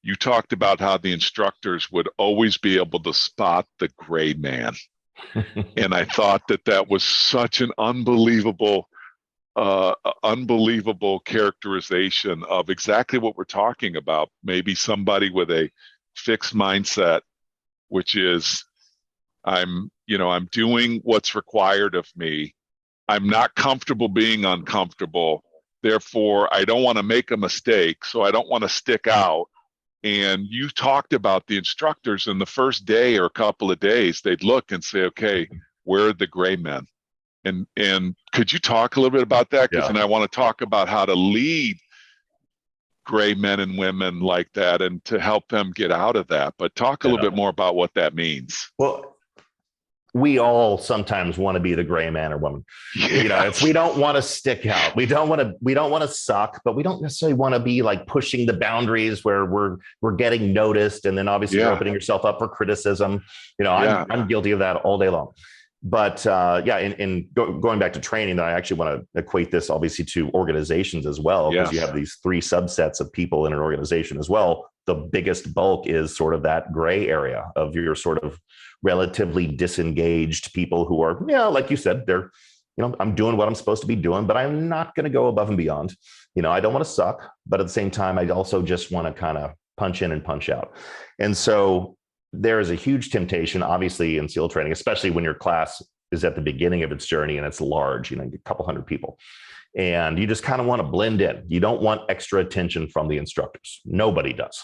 You talked about how the instructors would always be able to spot the gray man. And I thought that was such an unbelievable characterization of exactly what we're talking about. Maybe somebody with a fixed mindset, which is, I'm doing what's required of me. I'm not comfortable being uncomfortable. Therefore, I don't want to make a mistake. So I don't want to stick out. And you talked about the instructors in the first day or a couple of days, they'd look and say, okay, where are the gray men? And could you talk a little bit about that? Because then I want to talk about how to lead gray men and women like that and to help them get out of that. But talk a little bit more about what that means. Well, we all sometimes want to be the gray man or woman. Yes. If we don't want to stick out, we don't want to suck, but we don't necessarily want to be like pushing the boundaries where we're getting noticed. And then obviously you're opening yourself up for criticism. I'm guilty of that all day long. But going back to training, I actually want to equate this obviously to organizations as well, because you have these three subsets of people in an organization as well. The biggest bulk is sort of that gray area of your sort of relatively disengaged people who are, like you said, they're, I'm doing what I'm supposed to be doing, but I'm not going to go above and beyond. I don't want to suck, but at the same time, I also just want to kind of punch in and punch out. And so there is a huge temptation, obviously, in SEAL training, especially when your class is at the beginning of its journey and it's large, a couple hundred people. And you just kind of want to blend in. You don't want extra attention from the instructors. Nobody does.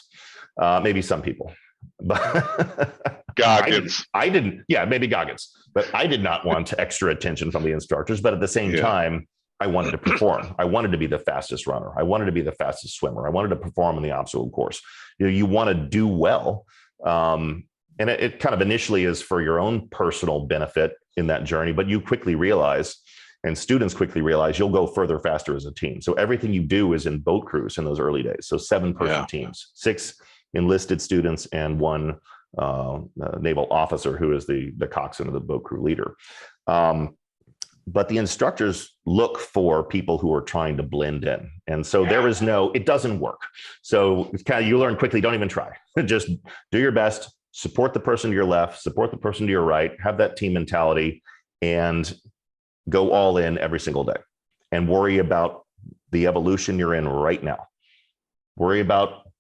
Maybe some people. But Goggins. I didn't, yeah, maybe Goggins, but I did not want extra attention from the instructors. But at the same time, I wanted to perform. I wanted to be the fastest runner. I wanted to be the fastest swimmer. I wanted to perform in the obstacle course. You want to do well. And it kind of initially is for your own personal benefit in that journey, but you quickly realize, and students quickly realize, you'll go further faster as a team. So everything you do is in boat crews in those early days. So 7-person teams, 6 enlisted students and 1 naval officer who is the coxswain of the boat crew leader. But the instructors look for people who are trying to blend in. And so there is it doesn't work. So it's kind of, you learn quickly, don't even try. Just do your best, support the person to your left, support the person to your right, have that team mentality, and go all in every single day. And worry about the evolution you're in right now. Worry about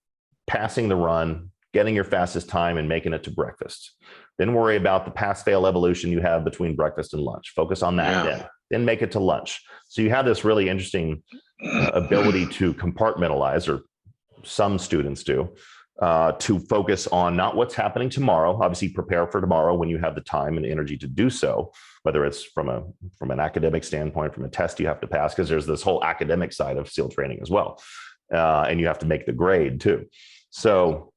passing the run, getting your fastest time and making it to breakfast. Then worry about the pass-fail evolution you have between breakfast and lunch. Focus on that then make it to lunch. So you have this really interesting ability to compartmentalize, or some students do, to focus on not what's happening tomorrow. Obviously, prepare for tomorrow when you have the time and energy to do so, whether it's from an academic standpoint, from a test you have to pass, because there's this whole academic side of SEAL training as well. And you have to make the grade too. So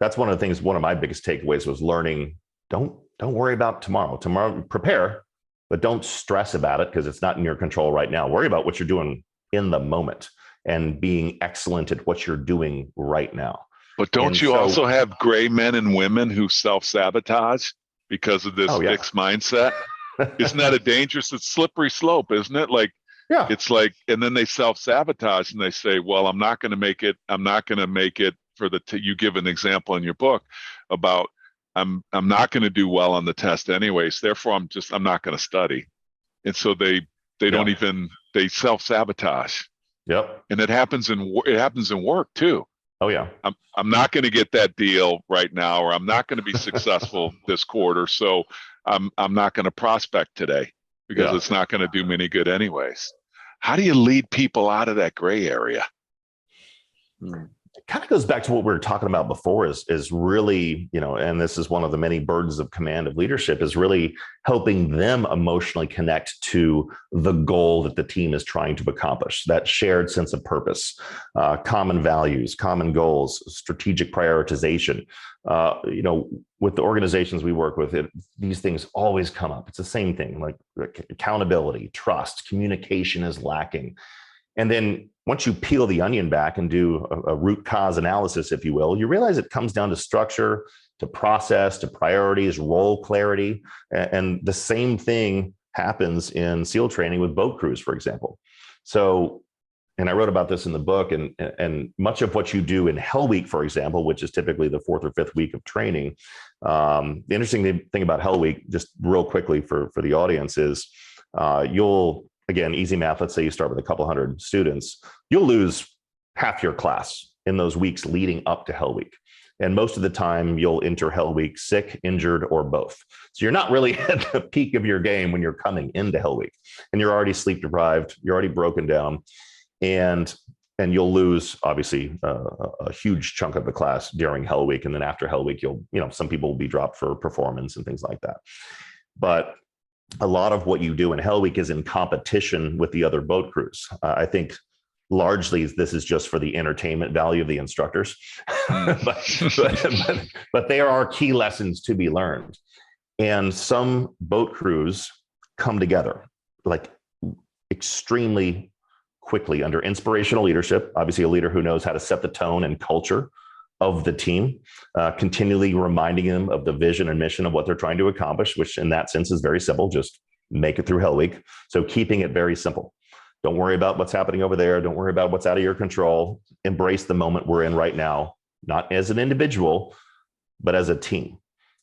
that's one of the things, one of my biggest takeaways was learning, don't worry about tomorrow. Tomorrow, prepare, but don't stress about it because it's not in your control right now. Worry about what you're doing in the moment and being excellent at what you're doing right now. But don't you also have gray men and women who self-sabotage because of this fixed mindset? Isn't that a dangerous, it's slippery slope, isn't it? Like, it's like, and then they self-sabotage and they say, well, I'm not going to make it. I'm not going to make it for you give an example in your book about, I'm not going to do well on the test anyways. Therefore, I'm not going to study. And so they don't even, they self-sabotage. Yep. And it happens in work too. Oh yeah. I'm not going to get that deal right now, or I'm not going to be successful this quarter. So I'm not going to prospect today because it's not going to do me any good anyways. How do you lead people out of that gray area? It kind of goes back to what we were talking about before is really, and this is one of the many burdens of command of leadership, is really helping them emotionally connect to the goal that the team is trying to accomplish, that shared sense of purpose, common values, common goals, strategic prioritization. With the organizations we work with, these things always come up. It's the same thing, like accountability, trust, communication is lacking. And then once you peel the onion back and do a root cause analysis, if you will, you realize it comes down to structure, to process, to priorities, role clarity. And the same thing happens in SEAL training with boat crews, for example. So, and I wrote about this in the book, and much of what you do in Hell Week, for example, which is typically the 4th or 5th week of training. The interesting thing about Hell Week, just real quickly for the audience, is again, easy math, let's say you start with a couple hundred students, you'll lose half your class in those weeks leading up to Hell Week. And most of the time you'll enter Hell Week sick, injured, or both. So you're not really at the peak of your game when you're coming into Hell Week, and you're already sleep deprived, you're already broken down, and you'll lose obviously a huge chunk of the class during Hell Week. And then after Hell Week, some people will be dropped for performance and things like that. But a lot of what you do in Hell Week is in competition with the other boat crews. I think largely this is just for the entertainment value of the instructors, but there are key lessons to be learned. And some boat crews come together like extremely quickly under inspirational leadership, obviously a leader who knows how to set the tone and culture of the team, continually reminding them of the vision and mission of what they're trying to accomplish, which in that sense is very simple. Just make it through Hell Week. So keeping it very simple. Don't worry about what's happening over there. Don't worry about what's out of your control. Embrace the moment we're in right now, not as an individual, but as a team.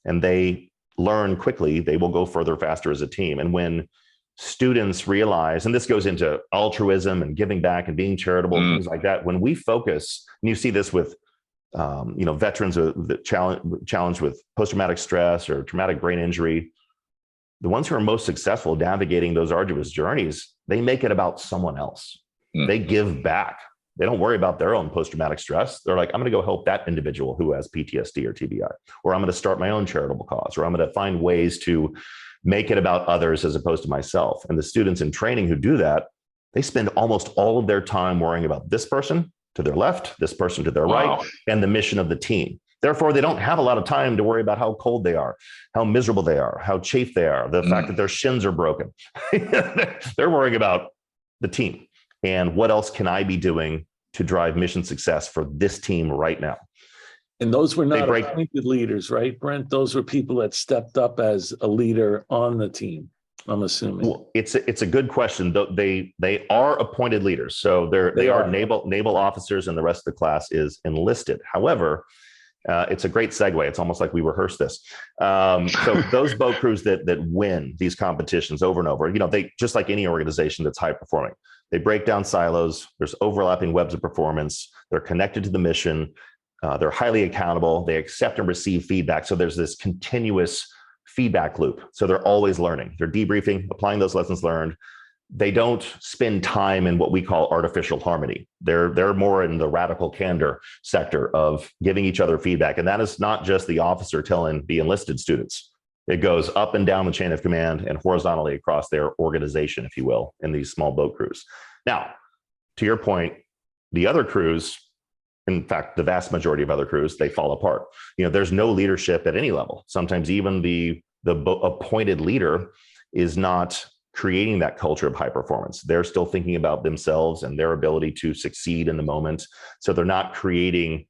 And they learn quickly, they will go further faster as a team. And when students realize, and this goes into altruism and giving back and being charitable, things like that, when we focus, and you see this with veterans that challenged with post-traumatic stress or traumatic brain injury, the ones who are most successful navigating those arduous journeys, they make it about someone else. They give back. They don't worry about their own post-traumatic stress. They're like, I'm going to go help that individual who has PTSD or TBI, or I'm going to start my own charitable cause, or I'm going to find ways to make it about others as opposed to myself. And the students in training who do that, they spend almost all of their time worrying about this person to their left, this person to their right, and the mission of the team. Therefore, they don't have a lot of time to worry about how cold they are, how miserable they are, how chafed they are, the fact that their shins are broken. They're worrying about the team and what else can I be doing to drive mission success for this team right now. And those were not appointed leaders, right, Brent? Those were people that stepped up as a leader on the team, I'm assuming. Well, it's a good question. They are appointed leaders. So they are naval officers, and the rest of the class is enlisted. However, it's a great segue. It's almost like we rehearsed this. So those boat crews that win these competitions over and over, they, just like any organization that's high performing, they break down silos. There's overlapping webs of performance. They're connected to the mission. They're highly accountable. They accept and receive feedback. So there's this continuous feedback loop. So they're always learning. They're debriefing, applying those lessons learned. They don't spend time in what we call artificial harmony. They're more in the radical candor sector of giving each other feedback. And that is not just the officer telling the enlisted students. It goes up and down the chain of command and horizontally across their organization, if you will, in these small boat crews. Now, to your point, the other crews, in fact, the vast majority of other crews, they fall apart. There's no leadership at any level. Sometimes even the appointed leader is not creating that culture of high performance. They're still thinking about themselves and their ability to succeed in the moment. So they're not creating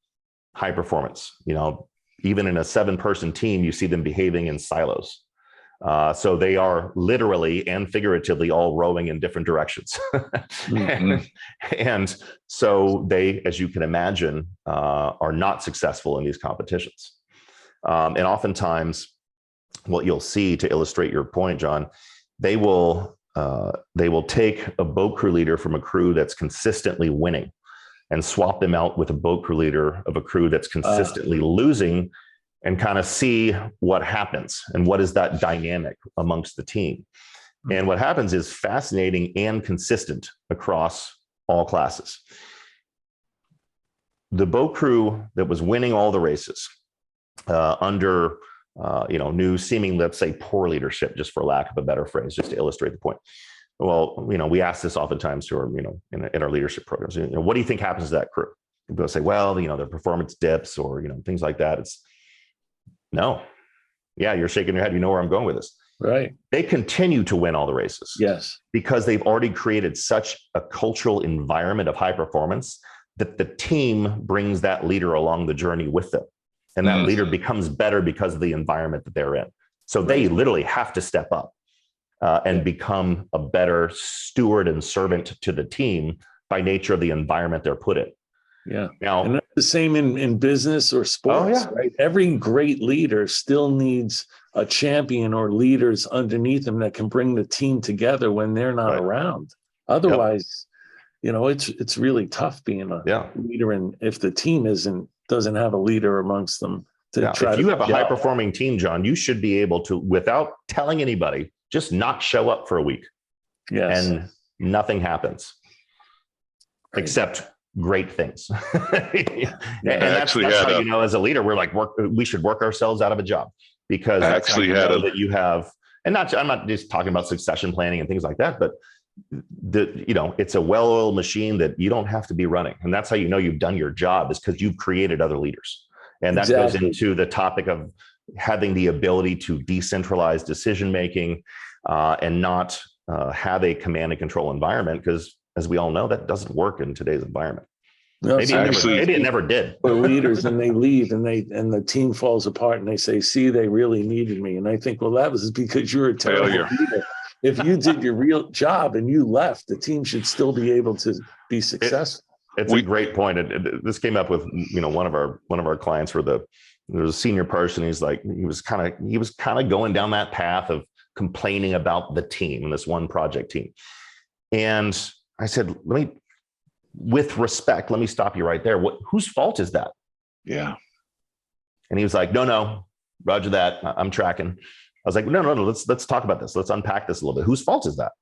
high performance. Even in a 7-person team, you see them behaving in silos. So they are literally and figuratively all rowing in different directions. and so they, as you can imagine, are not successful in these competitions. And oftentimes what you'll see, to illustrate your point, John, they will take a boat crew leader from a crew that's consistently winning and swap them out with a boat crew leader of a crew that's consistently losing, and kind of see what happens and what is that dynamic amongst the team. And what happens is fascinating and consistent across all classes. The boat crew that was winning all the races under new seeming, let's say, poor leadership, just for lack of a better phrase, just to illustrate the point. Well, we ask this oftentimes to our, in our leadership programs. What do you think happens to that crew? People say, well, their performance dips, or things like that. It's no. Yeah, you're shaking your head. You know where I'm going with this. Right. They continue to win all the races. Yes. Because they've already created such a cultural environment of high performance that the team brings that leader along the journey with them. And that leader becomes better because of the environment that they're in. So they literally have to step up and become a better steward and servant to the team by nature of the environment they're put in. Yeah. Now, and that's the same in business or sports, right? Every great leader still needs a champion or leaders underneath them that can bring the team together when they're not around. Otherwise, it's really tough being a leader. And if the team doesn't have a leader amongst them if you have a high performing team, John, you should be able to, without telling anybody, just not show up for a week. Yes. And nothing happens except great things. And that's how, as a leader, we're like, we should work ourselves out of a job, because that's how that you have, and I'm not just talking about succession planning and things like that, but it's a well-oiled machine that you don't have to be running. And that's how you've done your job, is because you've created other leaders. And that goes into the topic of having the ability to decentralize decision-making and not have a command and control environment, because as we all know, that doesn't work in today's environment. No, maybe it never did. For leaders, and they leave, and the team falls apart, and they say, "See, they really needed me." And I think, well, that was because you were a terrible leader. If you did your real job and you left, the team should still be able to be successful. It's a great point. This came up with one of our clients where there was a senior person. He's like, he was kind of going down that path of complaining about the team and this one project team. And I said, with respect, let me stop you right there. Whose fault is that? Yeah. And he was like, no, roger that. I'm tracking. I was like, no, let's talk about this. Let's unpack this a little bit. Whose fault is that?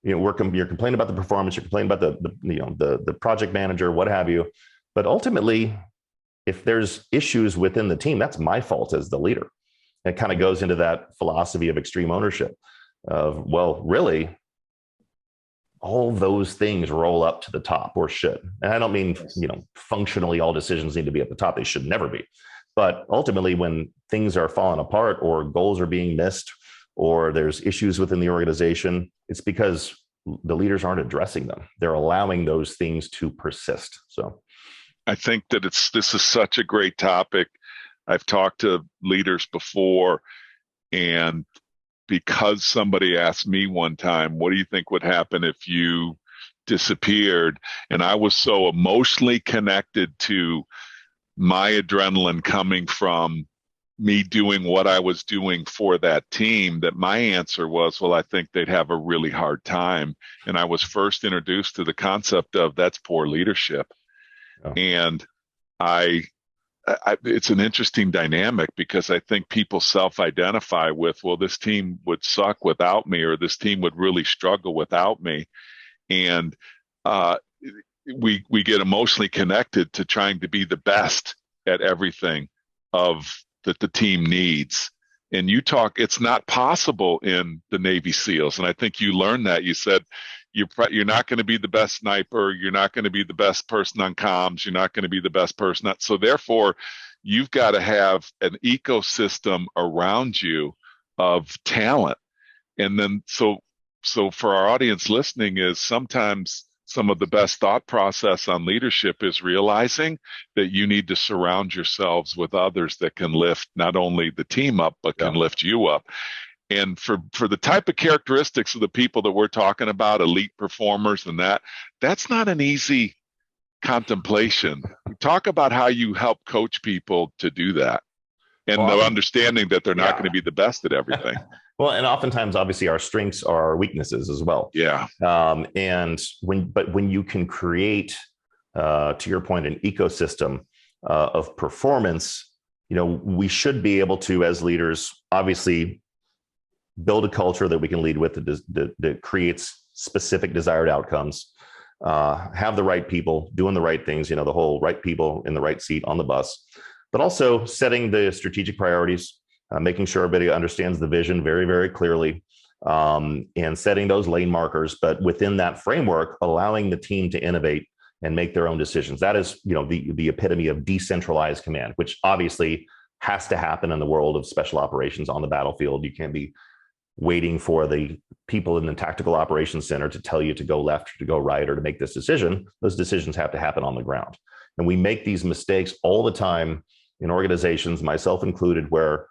you're complaining about the performance, you're complaining about the project manager, what have you. But ultimately, if there's issues within the team, that's my fault as the leader. It kind of goes into that philosophy of extreme ownership of, well, really, all those things roll up to the top, or should. And I don't mean, functionally all decisions need to be at the top. They should never be. But ultimately, when things are falling apart or goals are being missed or there's issues within the organization, it's because the leaders aren't addressing them. They're allowing those things to persist. So I think that this is such a great topic. I've talked to leaders before, and because somebody asked me one time, what do you think would happen if you disappeared? And I was so emotionally connected to my adrenaline coming from me doing what I was doing for that team that my answer was, well, I think they'd have a really hard time. And I was first introduced to the concept of that's poor leadership. Oh. And it's an interesting dynamic, because I think people self-identify with, well, this team would suck without me, or this team would really struggle without me. And we get emotionally connected to trying to be the best at everything that the team needs. And it's not possible in the Navy SEALs. And I think you learned that. You said, you're not going to be the best sniper. You're not going to be the best person on comms. You're not going to be the best person. So therefore, you've got to have an ecosystem around you of talent. And then, so for our audience listening, is sometimes some of the best thought process on leadership is realizing that you need to surround yourselves with others that can lift not only the team up, but can lift you up. And for the type of characteristics of the people that we're talking about, elite performers and that's not an easy contemplation. Talk about how you help coach people to do that, and the understanding that they're not going to be the best at everything. Well, and oftentimes, obviously, our strengths are our weaknesses as well. Yeah. And when you can create, to your point, an ecosystem of performance, we should be able to, as leaders, obviously, build a culture that we can lead with that creates specific desired outcomes, have the right people doing the right things, the whole right people in the right seat on the bus, but also setting the strategic priorities, making sure everybody understands the vision very, very clearly, and setting those lane markers, but within that framework, allowing the team to innovate and make their own decisions. That is, the epitome of decentralized command, which obviously has to happen in the world of special operations on the battlefield. You can't be waiting for the people in the tactical operations center to tell you to go left or to go right or to make this decision. Those decisions have to happen on the ground. And we make these mistakes all the time in organizations, myself included, where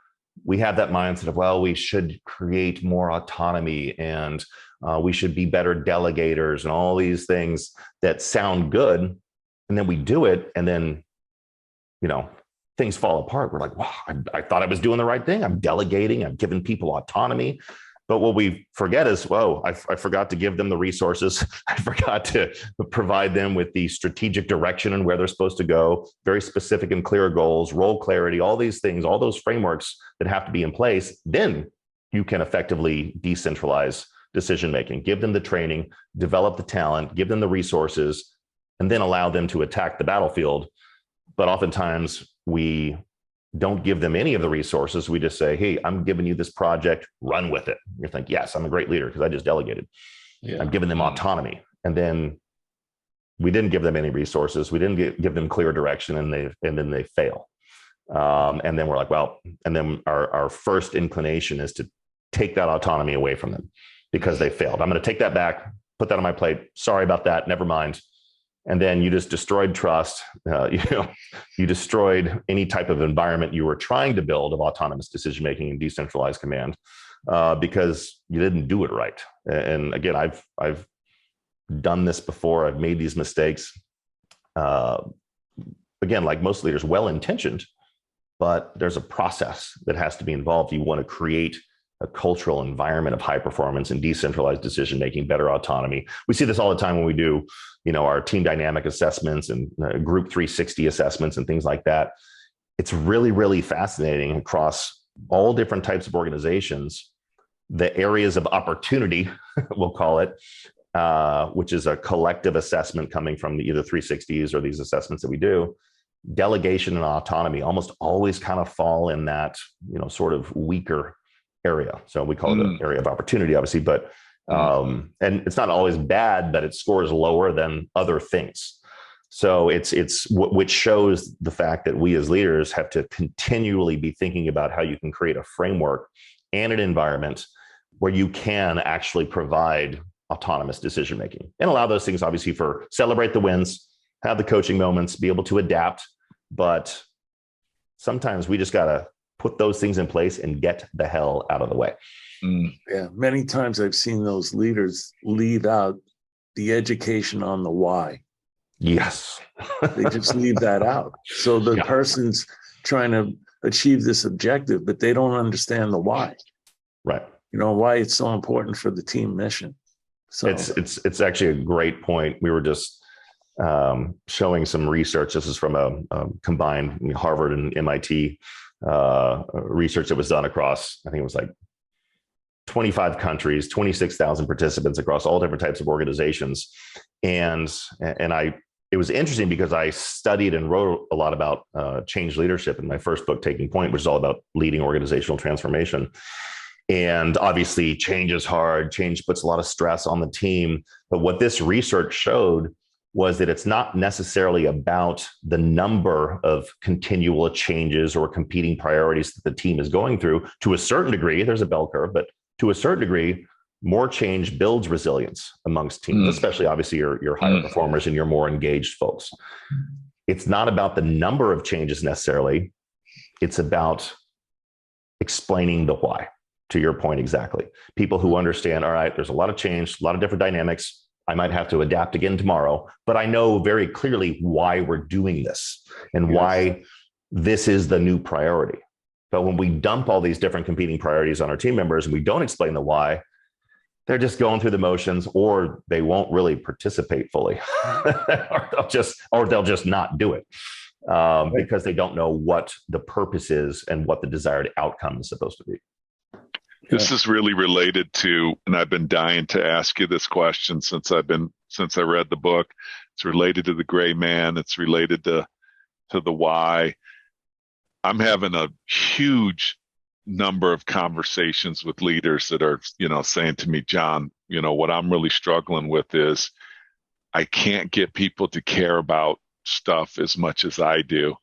we have that mindset of, well, we should create more autonomy and we should be better delegators and all these things that sound good. And then we do it. And then, things fall apart. We're like, wow, I thought I was doing the right thing. I'm delegating. I'm giving people autonomy. But what we forget is, whoa, I forgot to give them the resources. I forgot to provide them with the strategic direction and where they're supposed to go, very specific and clear goals, role clarity, all these things, all those frameworks that have to be in place. Then you can effectively decentralize decision-making, give them the training, develop the talent, give them the resources, and then allow them to attack the battlefield. But oftentimes we don't give them any of the resources. We just say, hey, I'm giving you this project, run with it. You think, yes, I'm a great leader because I just delegated. Yeah. I'm giving them autonomy. And then we didn't give them any resources. We didn't give them clear direction, and then they fail. And then we're like, well, and then our first inclination is to take that autonomy away from them because they failed. I'm going to take that back, put that on my plate. Sorry about that. Never mind. And then you just destroyed trust. You destroyed any type of environment you were trying to build of autonomous decision-making and decentralized command because you didn't do it right. And again, I've done this before. I've made these mistakes. Again, like most leaders, well-intentioned, but there's a process that has to be involved. You want to create a cultural environment of high performance and decentralized decision-making, better autonomy. We see this all the time when we do, our team dynamic assessments and group 360 assessments and things like that. It's really, really fascinating across all different types of organizations the areas of opportunity, we'll call it, which is a collective assessment coming from either 360s or these assessments that we do, delegation and autonomy almost always kind of fall in that, sort of weaker area. So we call it the area of opportunity, obviously, but and it's not always bad, but it scores lower than other things. So it's which shows the fact that we as leaders have to continually be thinking about how you can create a framework and an environment where you can actually provide autonomous decision making and allow those things, obviously, for celebrate the wins, have the coaching moments, be able to adapt. But sometimes we just got to put those things in place and get the hell out of the way. Yeah. Many times I've seen those leaders leave out the education on the why. Yes. They just leave that out. So the person's trying to achieve this objective, but they don't understand the why. Right. Why it's so important for the team mission. So it's actually a great point. We were just showing some research. This is from a combined Harvard and MIT research that was done across, I think it was like 25 countries, 26,000 participants across all different types of organizations. And it was interesting because I studied and wrote a lot about change leadership in my first book, Taking Point, which is all about leading organizational transformation. And obviously change is hard. Change puts a lot of stress on the team. But what this research showed was that it's not necessarily about the number of continual changes or competing priorities that the team is going through. To a certain degree, there's a bell curve, but to a certain degree, more change builds resilience amongst teams, especially obviously your higher performers and your more engaged folks. It's not about the number of changes necessarily. It's about explaining the why, to your point exactly. People who understand, all right, there's a lot of change, a lot of different dynamics. I might have to adapt again tomorrow, but I know very clearly why we're doing this and why this is the new priority. But when we dump all these different competing priorities on our team members and we don't explain the why, they're just going through the motions, or they won't really participate fully, or they'll just not do it because they don't know what the purpose is and what the desired outcome is supposed to be. This is really related to, and I've been dying to ask you this question since I read the book. It's related to the gray man. It's related to the why. I'm having a huge number of conversations with leaders that are, saying to me, John, what I'm really struggling with is I can't get people to care about stuff as much as I do.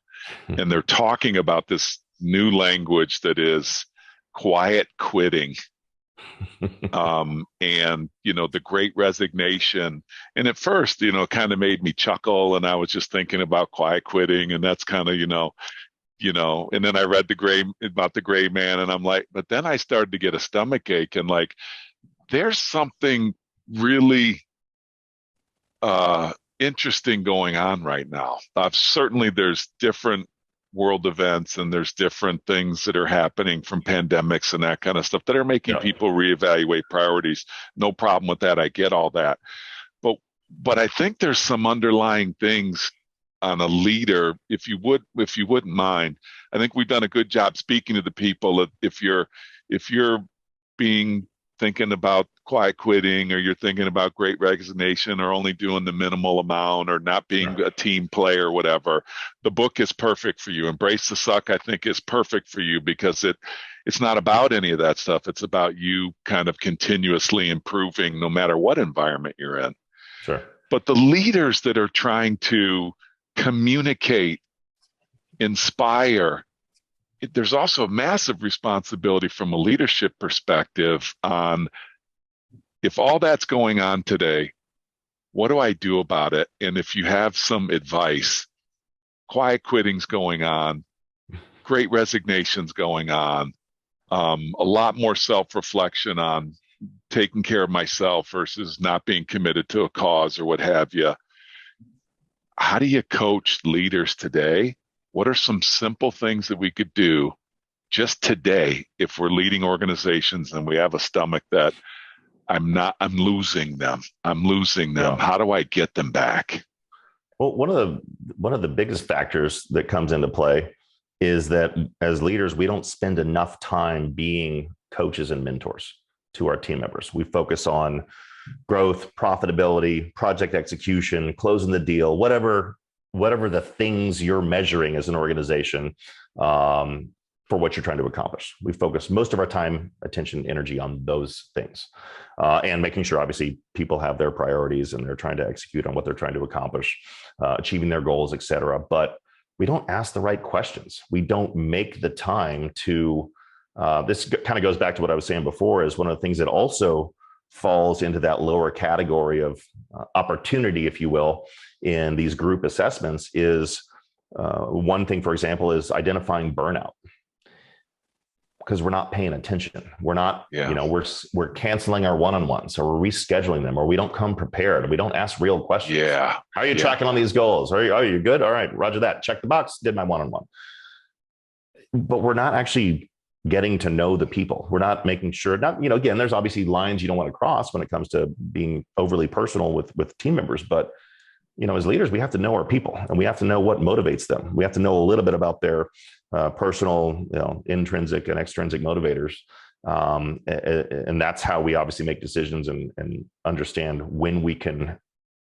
And they're talking about this new language that is quiet quitting. And, the great resignation. And at first, kind of made me chuckle. And I was just thinking about quiet quitting. And that's kind of, and then I read about the gray man, and I'm like, but then I started to get a stomach ache, and like, there's something really interesting going on right now. Certainly there's different world events and there's different things that are happening from pandemics and that kind of stuff that are making people reevaluate priorities. No problem with that. I get all that. But I think there's some underlying things on a leader, if you wouldn't mind. I think we've done a good job speaking to the people. If you're thinking about quiet quitting, or you're thinking about great resignation, or only doing the minimal amount, or not being a team player, or whatever, the book is perfect for you. Embrace the Suck, I think, is perfect for you because it's not about any of that stuff. It's about you kind of continuously improving no matter what environment you're in. Sure. But the leaders that are trying to communicate, inspire, there's also a massive responsibility from a leadership perspective on, if all that's going on today, what do I do about it? And if you have some advice, quiet quitting's going on, great resignation's going on, a lot more self-reflection on taking care of myself versus not being committed to a cause or what have you. How do you coach leaders today? What are some simple things that we could do just today if we're leading organizations and we have a stomach that I'm losing them. Yeah. How do I get them back? Well, one of the biggest factors that comes into play is that as leaders, we don't spend enough time being coaches and mentors. to our team members. We focus on growth, profitability, project execution, closing the deal, whatever the things you're measuring as an organization for what you're trying to accomplish. We focus most of our time, attention, energy on those things, and making sure obviously people have their priorities and they're trying to execute on what they're trying to accomplish, achieving their goals, et cetera. But we don't ask the right questions. We don't make the time to, this kind of goes back to what I was saying before, is one of the things that also falls into that lower category of opportunity, if you will, in these group assessments is one thing, for example, is identifying burnout. Because we're not paying attention. We're not, we're canceling our one-on-ones, or we're rescheduling them, or we don't come prepared. We don't ask real questions. Yeah. How are you tracking on these goals? Are you good? All right, roger that. Check the box. Did my one-on-one. But we're not actually getting to know the people. We're not making sure, again, there's obviously lines you don't want to cross when it comes to being overly personal with team members. But, as leaders, we have to know our people, and we have to know what motivates them. We have to know a little bit about their personal, intrinsic and extrinsic motivators. And that's how we obviously make decisions and understand when we can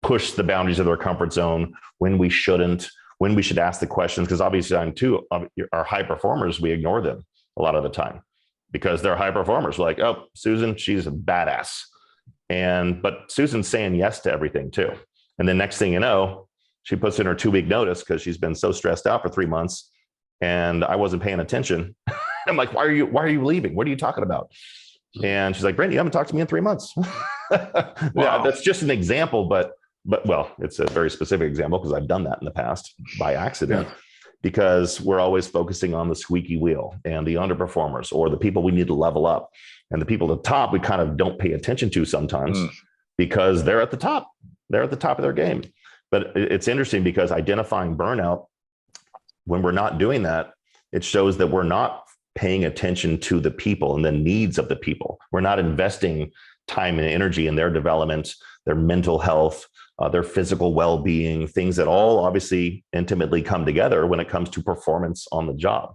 push the boundaries of their comfort zone, when we shouldn't, when we should ask the questions. Because obviously our high performers, we ignore them a lot of the time because they're high performers. We're like, oh, Susan, she's a badass. But Susan's saying yes to everything too. And then next thing you know, she puts in her 2-week notice because she's been so stressed out for 3 months. And I wasn't paying attention. I'm like, why are you leaving? What are you talking about? And she's like, Brent, you haven't talked to me in 3 months. Wow. Yeah, that's just an example, but it's a very specific example because I've done that in the past by accident, because we're always focusing on the squeaky wheel and the underperformers or the people we need to level up. And the people at the top, we kind of don't pay attention to sometimes because they're at the top. They're at the top of their game. But it's interesting because identifying burnout, when we're not doing that, it shows that we're not paying attention to the people and the needs of the people. We're not investing time and energy in their development, their mental health, their physical well-being, things that all obviously intimately come together when it comes to performance on the job.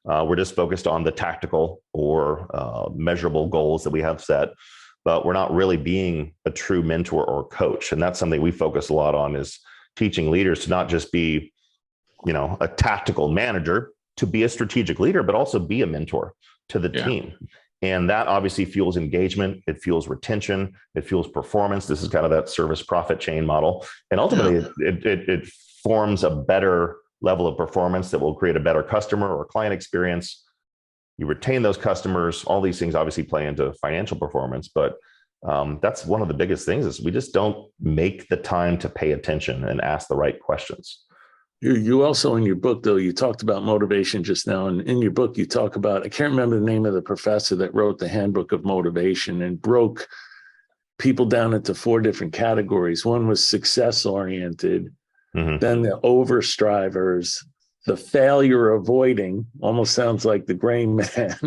We're just focused on the tactical or measurable goals that we have set, but we're not really being a true mentor or coach. And that's something we focus a lot on, is teaching leaders to not just be a tactical manager, to be a strategic leader, but also be a mentor to the team. And that obviously fuels engagement. It fuels retention. It fuels performance. This is kind of that service profit chain model. And ultimately it forms a better level of performance that will create a better customer or client experience. You retain those customers. All these things obviously play into financial performance, but that's one of the biggest things, is we just don't make the time to pay attention and ask the right questions. You also, in your book, though, you talked about motivation just now. And in your book, you talk about, I can't remember the name of the professor that wrote the Handbook of Motivation and broke people down into 4 different categories. One was success-oriented, then the overstrivers, the failure avoiding, almost sounds like the Grain Man,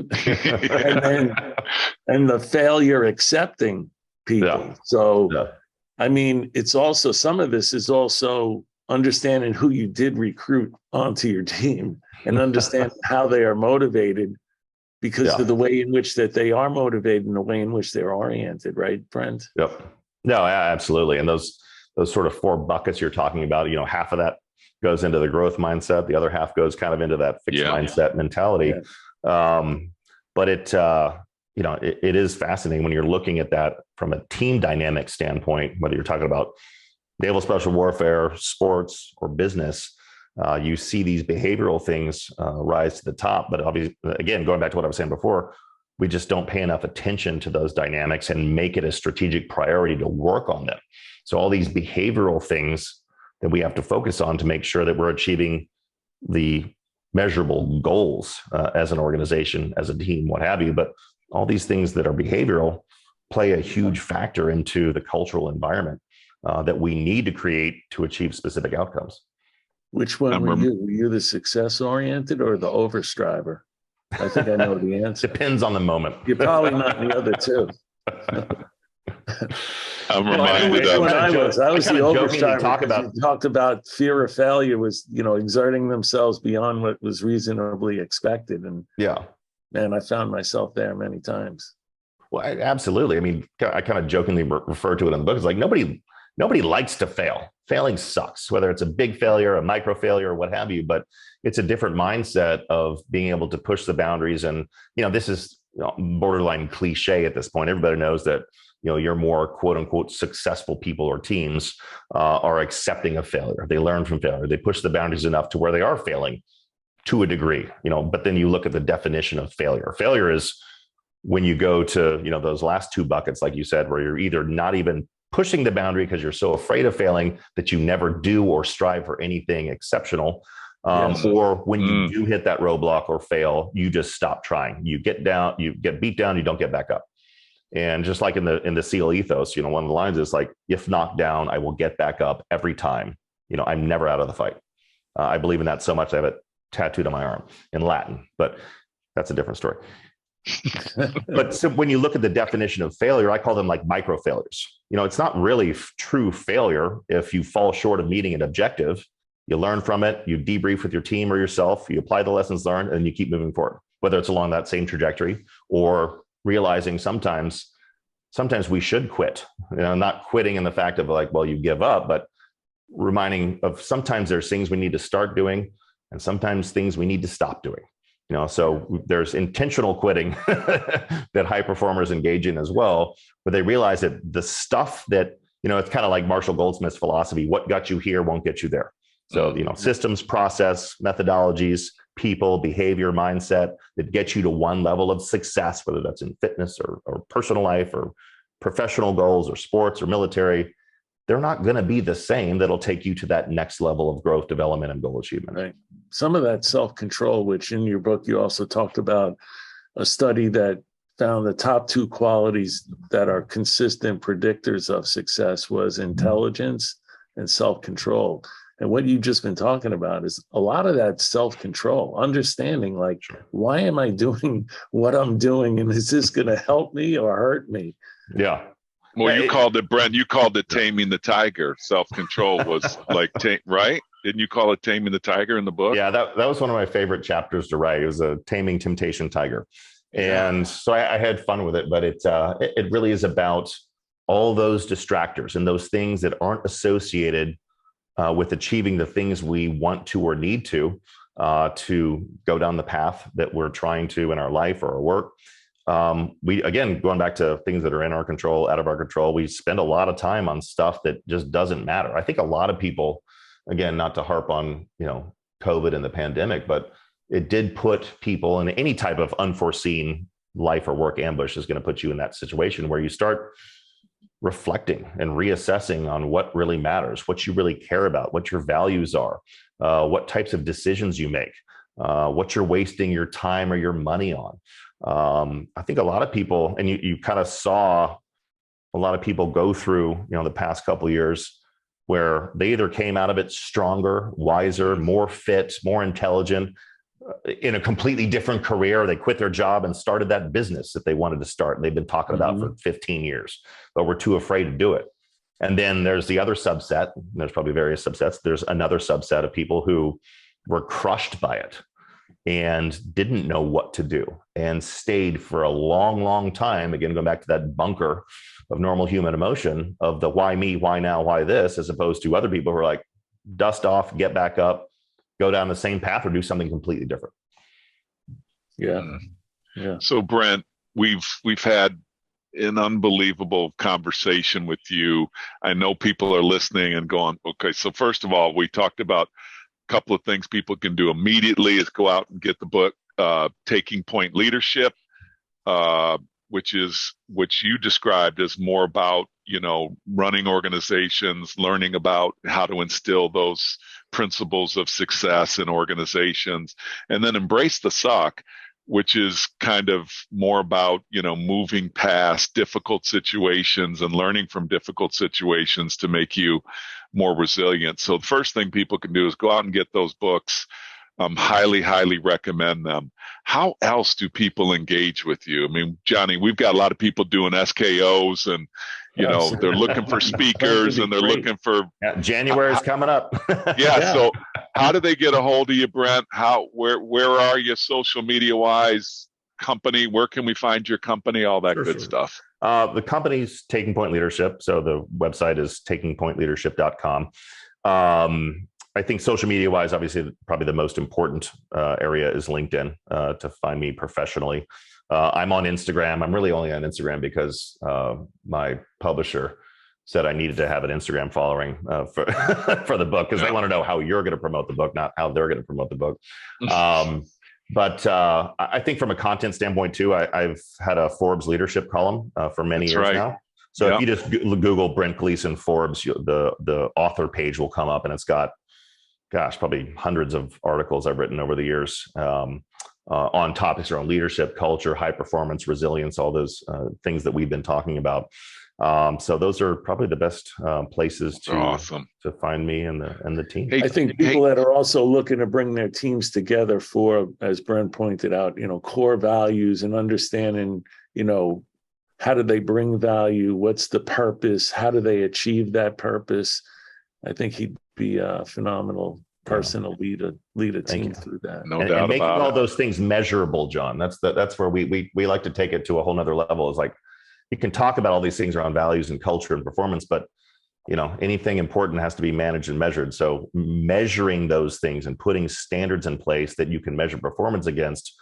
and the failure accepting people. Yeah. So, I mean, it's also, some of this is also understanding who you did recruit onto your team and understand how they are motivated because of the way in which that they are motivated and the way in which they're oriented, right, Brent? Yep. No, absolutely. And those sort of 4 buckets you're talking about, half of that goes into the growth mindset. The other half goes kind of into that fixed mindset mentality. Yeah. But it is fascinating when you're looking at that from a team dynamic standpoint, whether you're talking about naval special warfare, sports, or business. You see these behavioral things rise to the top. But obviously, again, going back to what I was saying before, we just don't pay enough attention to those dynamics and make it a strategic priority to work on them. So all these behavioral things that we have to focus on to make sure that we're achieving the measurable goals as an organization, as a team, what have you. But all these things that are behavioral play a huge factor into the cultural environment that we need to create to achieve specific outcomes. Which one were you? Were you the success-oriented or the overstriver? I think I know the answer. Depends on the moment. You're probably not the other two. I'm reminded of. I was the overstriver. You talked about fear of failure was, exerting themselves beyond what was reasonably expected, and man, I found myself there many times. Well, absolutely. I mean, I kind of jokingly refer to it in the book. It's like nobody likes to fail. Failing sucks, whether it's a big failure, a micro failure, or what have you. But it's a different mindset of being able to push the boundaries. And this is borderline cliche at this point. Everybody knows that your more quote unquote successful people or teams are accepting of failure. They learn from failure. They push the boundaries enough to where they are failing to a degree. But then you look at the definition of failure. Failure is when you go to those last two buckets, like you said, where you're either not even pushing the boundary because you're so afraid of failing that you never do or strive for anything exceptional. Or when you do hit that roadblock or fail, you just stop trying. You get down, you get beat down, you don't get back up. And just like in the SEAL ethos, one of the lines is like, if knocked down, I will get back up every time. I'm never out of the fight. I believe in that so much. I have it tattooed on my arm in Latin, but that's a different story. But so when you look at the definition of failure, I call them like micro failures. It's not really true failure if you fall short of meeting an objective. You learn from it, you debrief with your team or yourself, you apply the lessons learned, and you keep moving forward, whether it's along that same trajectory or realizing sometimes we should quit, not quitting in the fact of like, well, you give up, but reminding of sometimes there's things we need to start doing and sometimes things we need to stop doing. So there's intentional quitting that high performers engage in as well, where they realize that the stuff that, it's kind of like Marshall Goldsmith's philosophy, what got you here won't get you there. So, systems, process, methodologies, people, behavior, mindset that get you to one level of success, whether that's in fitness or personal life or professional goals or sports or military, they're not going to be the same. That'll take you to that next level of growth, development, and goal achievement. Right. Some of that self-control, which in your book, you also talked about a study that found the top two qualities that are consistent predictors of success was intelligence and self-control. And what you've just been talking about is a lot of that self-control, understanding like, why am I doing what I'm doing? And is this going to help me or hurt me? Yeah. Well, you called it, Brent, you called it taming the tiger. Self-control was like, right? Didn't you call it taming the tiger in the book? Yeah, that was one of my favorite chapters to write. It was a taming temptation tiger. And so I had fun with it, but it really is about all those distractors and those things that aren't associated with achieving the things we want to or need to go down the path that we're trying to in our life or our work. We, again, going back to things that are in our control, out of our control, we spend a lot of time on stuff that just doesn't matter. I think a lot of people, again, not to harp on, COVID and the pandemic, but it did put people in any type of unforeseen life or work ambush is going to put you in that situation where you start reflecting and reassessing on what really matters, what you really care about, what your values are, what types of decisions you make, what you're wasting your time or your money on. I think a lot of people, and you kind of saw a lot of people go through, the past couple of years where they either came out of it stronger, wiser, more fit, more intelligent, in a completely different career. They quit their job and started that business that they wanted to start. And they've been talking about for 15 years, but were too afraid to do it. And then there's the other subset, and there's probably various subsets. There's another subset of people who were crushed by it and didn't know what to do and stayed for a long, long time. Again, going back to that bunker of normal human emotion of the why me, why now, why this, as opposed to other people who are like, dust off, get back up, go down the same path or do something completely different. Yeah. So Brent, we've had an unbelievable conversation with you. I know people are listening and going, okay, so first of all, we talked about a couple of things people can do immediately is go out and get the book, Taking Point Leadership, which you described as more about, running organizations, learning about how to instill those principles of success in organizations, and then Embrace the Suck, which is kind of more about, moving past difficult situations and learning from difficult situations to make you more resilient. So the first thing people can do is go out and get those books. Highly, highly recommend them. How else do people engage with you? I mean, Johnny, we've got a lot of people doing SKOs and, they're looking for speakers and they're looking for. January's coming up. Yeah. So how do they get a hold of you, Brent? Where are you social media wise? company, where can we find your company, all that good stuff? The company's Taking Point Leadership. So the website is takingpointleadership.com. I think social media wise, obviously, probably the most important area is LinkedIn to find me professionally. I'm on Instagram. I'm really only on Instagram because my publisher said I needed to have an Instagram following for the book, because they want to know how you're going to promote the book, not how they're going to promote the book. But I think from a content standpoint too, I've had a Forbes leadership column for many years now. So if you just Google Brent Gleeson Forbes, the author page will come up, and it's got, gosh, probably hundreds of articles I've written over the years on topics around leadership, culture, high performance, resilience, all those things that we've been talking about. So those are probably the best places to find me and the team. I think people that are also looking to bring their teams together for, as Brent pointed out, core values and understanding, how do they bring value? What's the purpose? How do they achieve that purpose? I think he'd be a phenomenal person to lead a team through that. No doubt and making about all it. those things measurable, John. That's where we like to take it to a whole nother level. Is like, you can talk about all these things around values and culture and performance, but anything important has to be managed and measured. So measuring those things and putting standards in place that you can measure performance against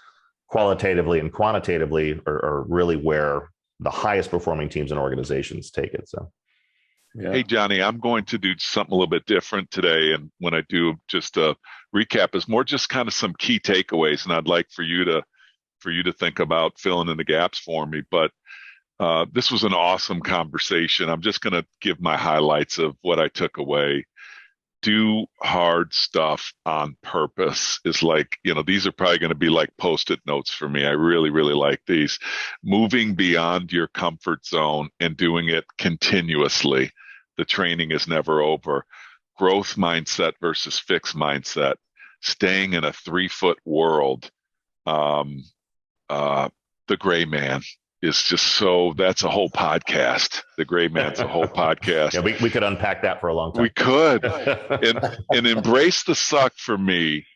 qualitatively and quantitatively are really where the highest performing teams and organizations take it. So, Hey, Johnny, I'm going to do something a little bit different today. And when I do just a recap, is more just kind of some key takeaways. And I'd like for you to think about filling in the gaps for me. But this was an awesome conversation. I'm just going to give my highlights of what I took away. Do hard stuff on purpose is like, these are probably going to be like Post-it notes for me. I really, really like these. Moving beyond your comfort zone and doing it continuously. The training is never over. Growth mindset versus fixed mindset. Staying in a 3-foot world. The gray man is just that's a whole podcast. The gray man's a whole podcast. Yeah, we could unpack that for a long time. We could. and embrace the suck for me.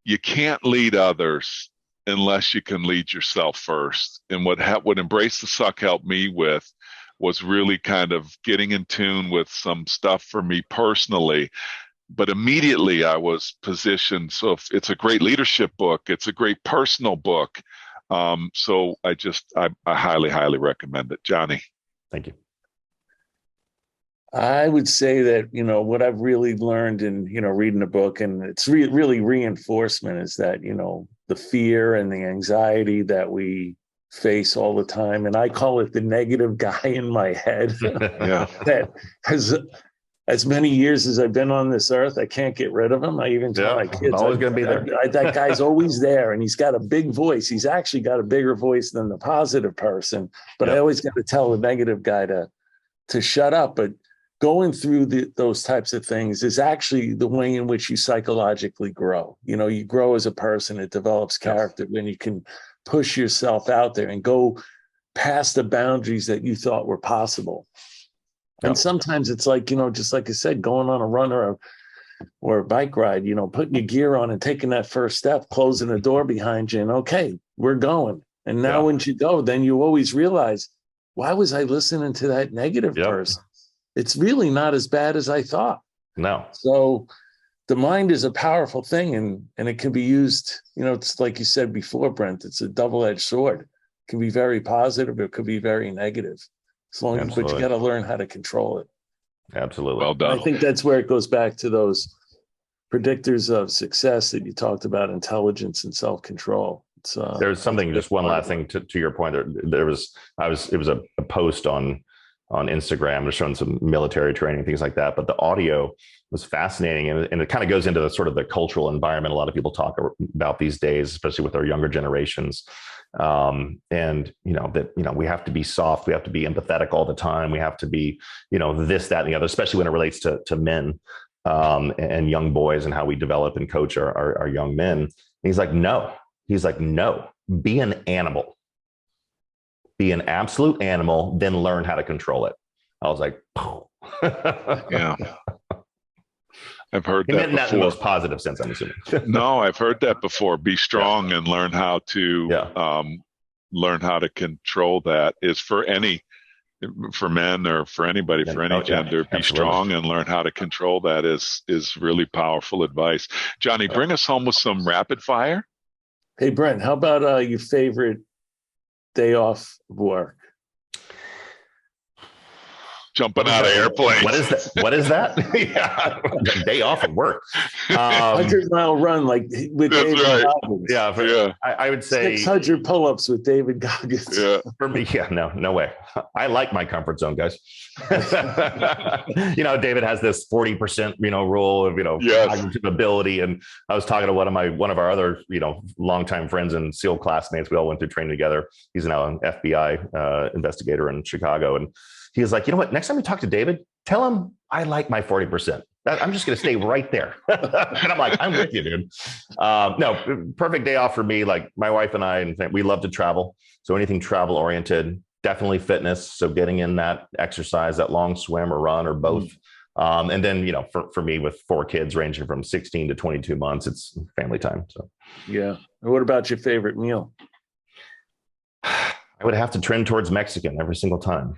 You can't lead others unless you can lead yourself first. And what embrace the suck helped me with was really kind of getting in tune with some stuff for me personally. But immediately I was positioned. So if it's a great leadership book, it's a great personal book. So I highly, highly recommend it. Johnny. Thank you. I would say that, what I've really learned in, reading the book, and it's really reinforcement, is that, the fear and the anxiety that we face all the time. And I call it the negative guy in my head that has, as many years as I've been on this earth, I can't get rid of him. I even tell my kids, always going to be there. That guy's always there, and he's got a big voice. He's actually got a bigger voice than the positive person, but I always got to tell the negative guy to shut up. But going through those types of things is actually the way in which you psychologically grow. You grow as a person. It develops character when you can push yourself out there and go past the boundaries that you thought were possible. And sometimes it's like, just like I said, going on a run or a bike ride, putting your gear on and taking that first step, closing the door behind you, and okay, we're going. And now when you go, then you always realize, why was I listening to that negative person? It's really not as bad as I thought. No. So the mind is a powerful thing, and it can be used, it's like you said before, Brent, it's a double-edged sword. It can be very positive, it could be very negative. But you got to learn how to control it. Absolutely. Well done. I think that's where it goes back to those predictors of success that you talked about: intelligence and self-control. There's something, just one last thing to your point. It was a post on Instagram showing some military training, things like that. But the audio was fascinating, and it kind of goes into the sort of the cultural environment a lot of people talk about these days, especially with our younger generations. We have to be soft, we have to be empathetic all the time, we have to be, this, that, and the other, especially when it relates to men and young boys, and how we develop and coach our young men. And he's like, no, be an animal. Be an absolute animal, then learn how to control it. I was like, yeah. I've heard that before. That in the most positive sense, I'm assuming. No, I've heard that before. Be strong and learn how to learn how to control that. Is for men or for anybody, for any gender. Be strong and learn how to control that is really powerful advice. Johnny, bring us home with some rapid fire. Hey, Brent, how about your favorite day off of work? Jumping out of airplanes. What is that? Yeah, day off of work. 100-mile run, like with David Goggins. Yeah, I would say 600 pull-ups with David Goggins. Yeah, for me, no way. I like my comfort zone, guys. David has this 40%, rule of cognitive ability, and I was talking to one of our other longtime friends and SEAL classmates. We all went through training together. He's now an FBI investigator in Chicago, and he was like, you know what? Next time you talk to David, tell him I like my 40%. I'm just going to stay right there. And I'm like, I'm with you, dude. No, perfect day off for me. Like my wife and I, we love to travel. So anything travel oriented, definitely fitness. So getting in that exercise, that long swim or run or both. And then, for me with 4 kids ranging from 16 to 22 months, it's family time. So, yeah. And what about your favorite meal? I would have to trend towards Mexican every single time.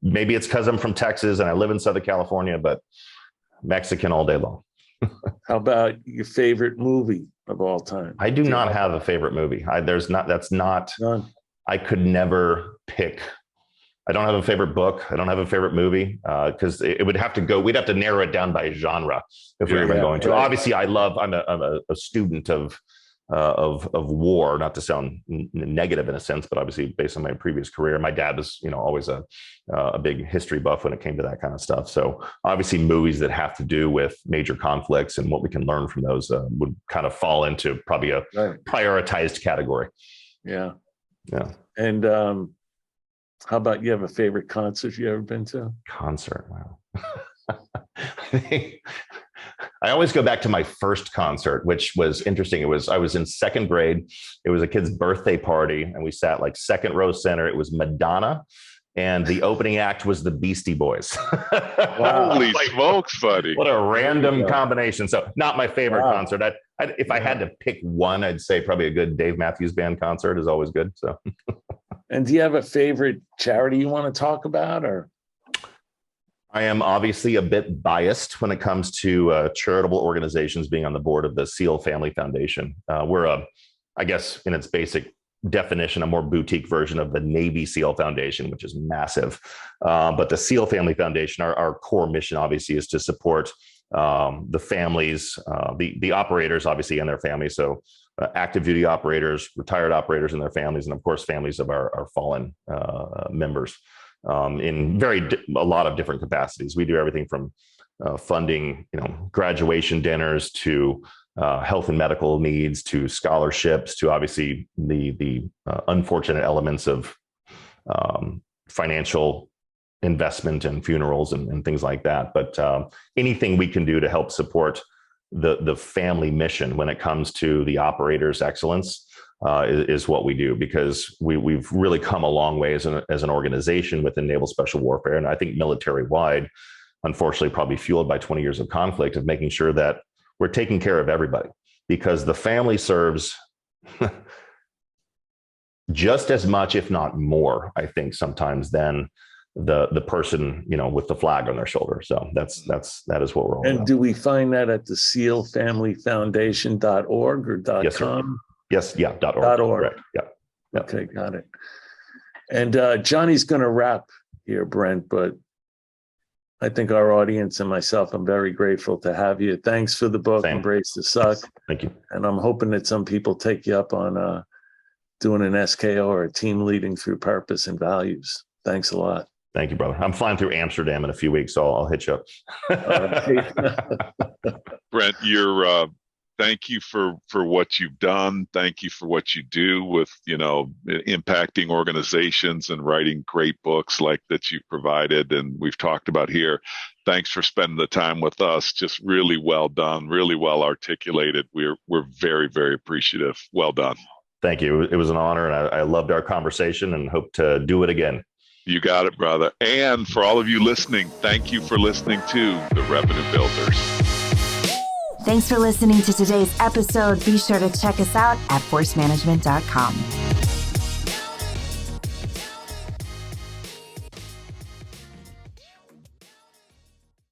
Maybe it's because I'm from Texas and I live in Southern California, but Mexican all day long. How about your favorite movie of all time? I do not have a favorite movie. None. I could never pick. I don't have a favorite book. I don't have a favorte movie because it would have to go. We'd have to narrow it down by genre if we were even going to. Right. Obviously, I'm a student of war, not to sound negative in a sense, but obviously based on my previous career, my dad was, always a big history buff when it came to that kind of stuff. So obviously movies that have to do with major conflicts and what we can learn from those would kind of fall into probably a prioritized category. Yeah. Yeah. And how about you have a favorite concert you ever been to? Concert. Wow. I always go back to my first concert, which was interesting. I was in 2nd grade. It was a kid's birthday party, and we sat like 2nd row center. It was Madonna, and the opening act was the Beastie Boys. Wow. Holy smokes, buddy! What a random combination. So, not my favorite concert. If I had to pick one, I'd say probably a good Dave Matthews Band concert is always good. So, and do you have a favorite charity you want to talk about, or? I am obviously a bit biased when it comes to charitable organizations, being on the board of the SEAL Family Foundation. We're I guess in its basic definition, a more boutique version of the Navy SEAL Foundation, which is massive. But the SEAL Family Foundation, our core mission obviously is to support the families, the operators obviously and their families. So active duty operators, retired operators and their families, and of course families of our fallen members. In a lot of different capacities. We do everything from funding, graduation dinners to health and medical needs to scholarships to obviously the unfortunate elements of financial investment and funerals and things like that. But anything we can do to help support the family mission when it comes to the operator's excellence is what we do, because we've really come a long way as an organization within naval special warfare. And I think military wide, unfortunately, probably fueled by 20 years of conflict, of making sure that we're taking care of everybody, because the family serves just as much, if not more, I think sometimes than the person, with the flag on their shoulder. So that is what we're all about. And do we find that at the SEALFamilyFoundation.org or Yes, .com? Yes, yeah, .org. .org. Right. Yeah. Okay, got it. And Johnny's going to wrap here, Brent, but I think our audience and myself, I'm very grateful to have you. Thanks for the book, Embrace the Suck. Thank you. And I'm hoping that some people take you up on doing an SKO or a team leading through purpose and values. Thanks a lot. Thank you, brother. I'm flying through Amsterdam in a few weeks, so I'll hit you up. Brent, thank you for what you've done. Thank you for what you do with, impacting organizations and writing great books like that you provided and we've talked about here. Thanks for spending the time with us. Just really well done, really well articulated. We're very, very appreciative. Well done. Thank you. It was an honor, and I loved our conversation and hope to do it again. You got it, brother. And for all of you listening, thank you for listening to The Revenue Builders. Thanks for listening to today's episode. Be sure to check us out at forcemanagement.com.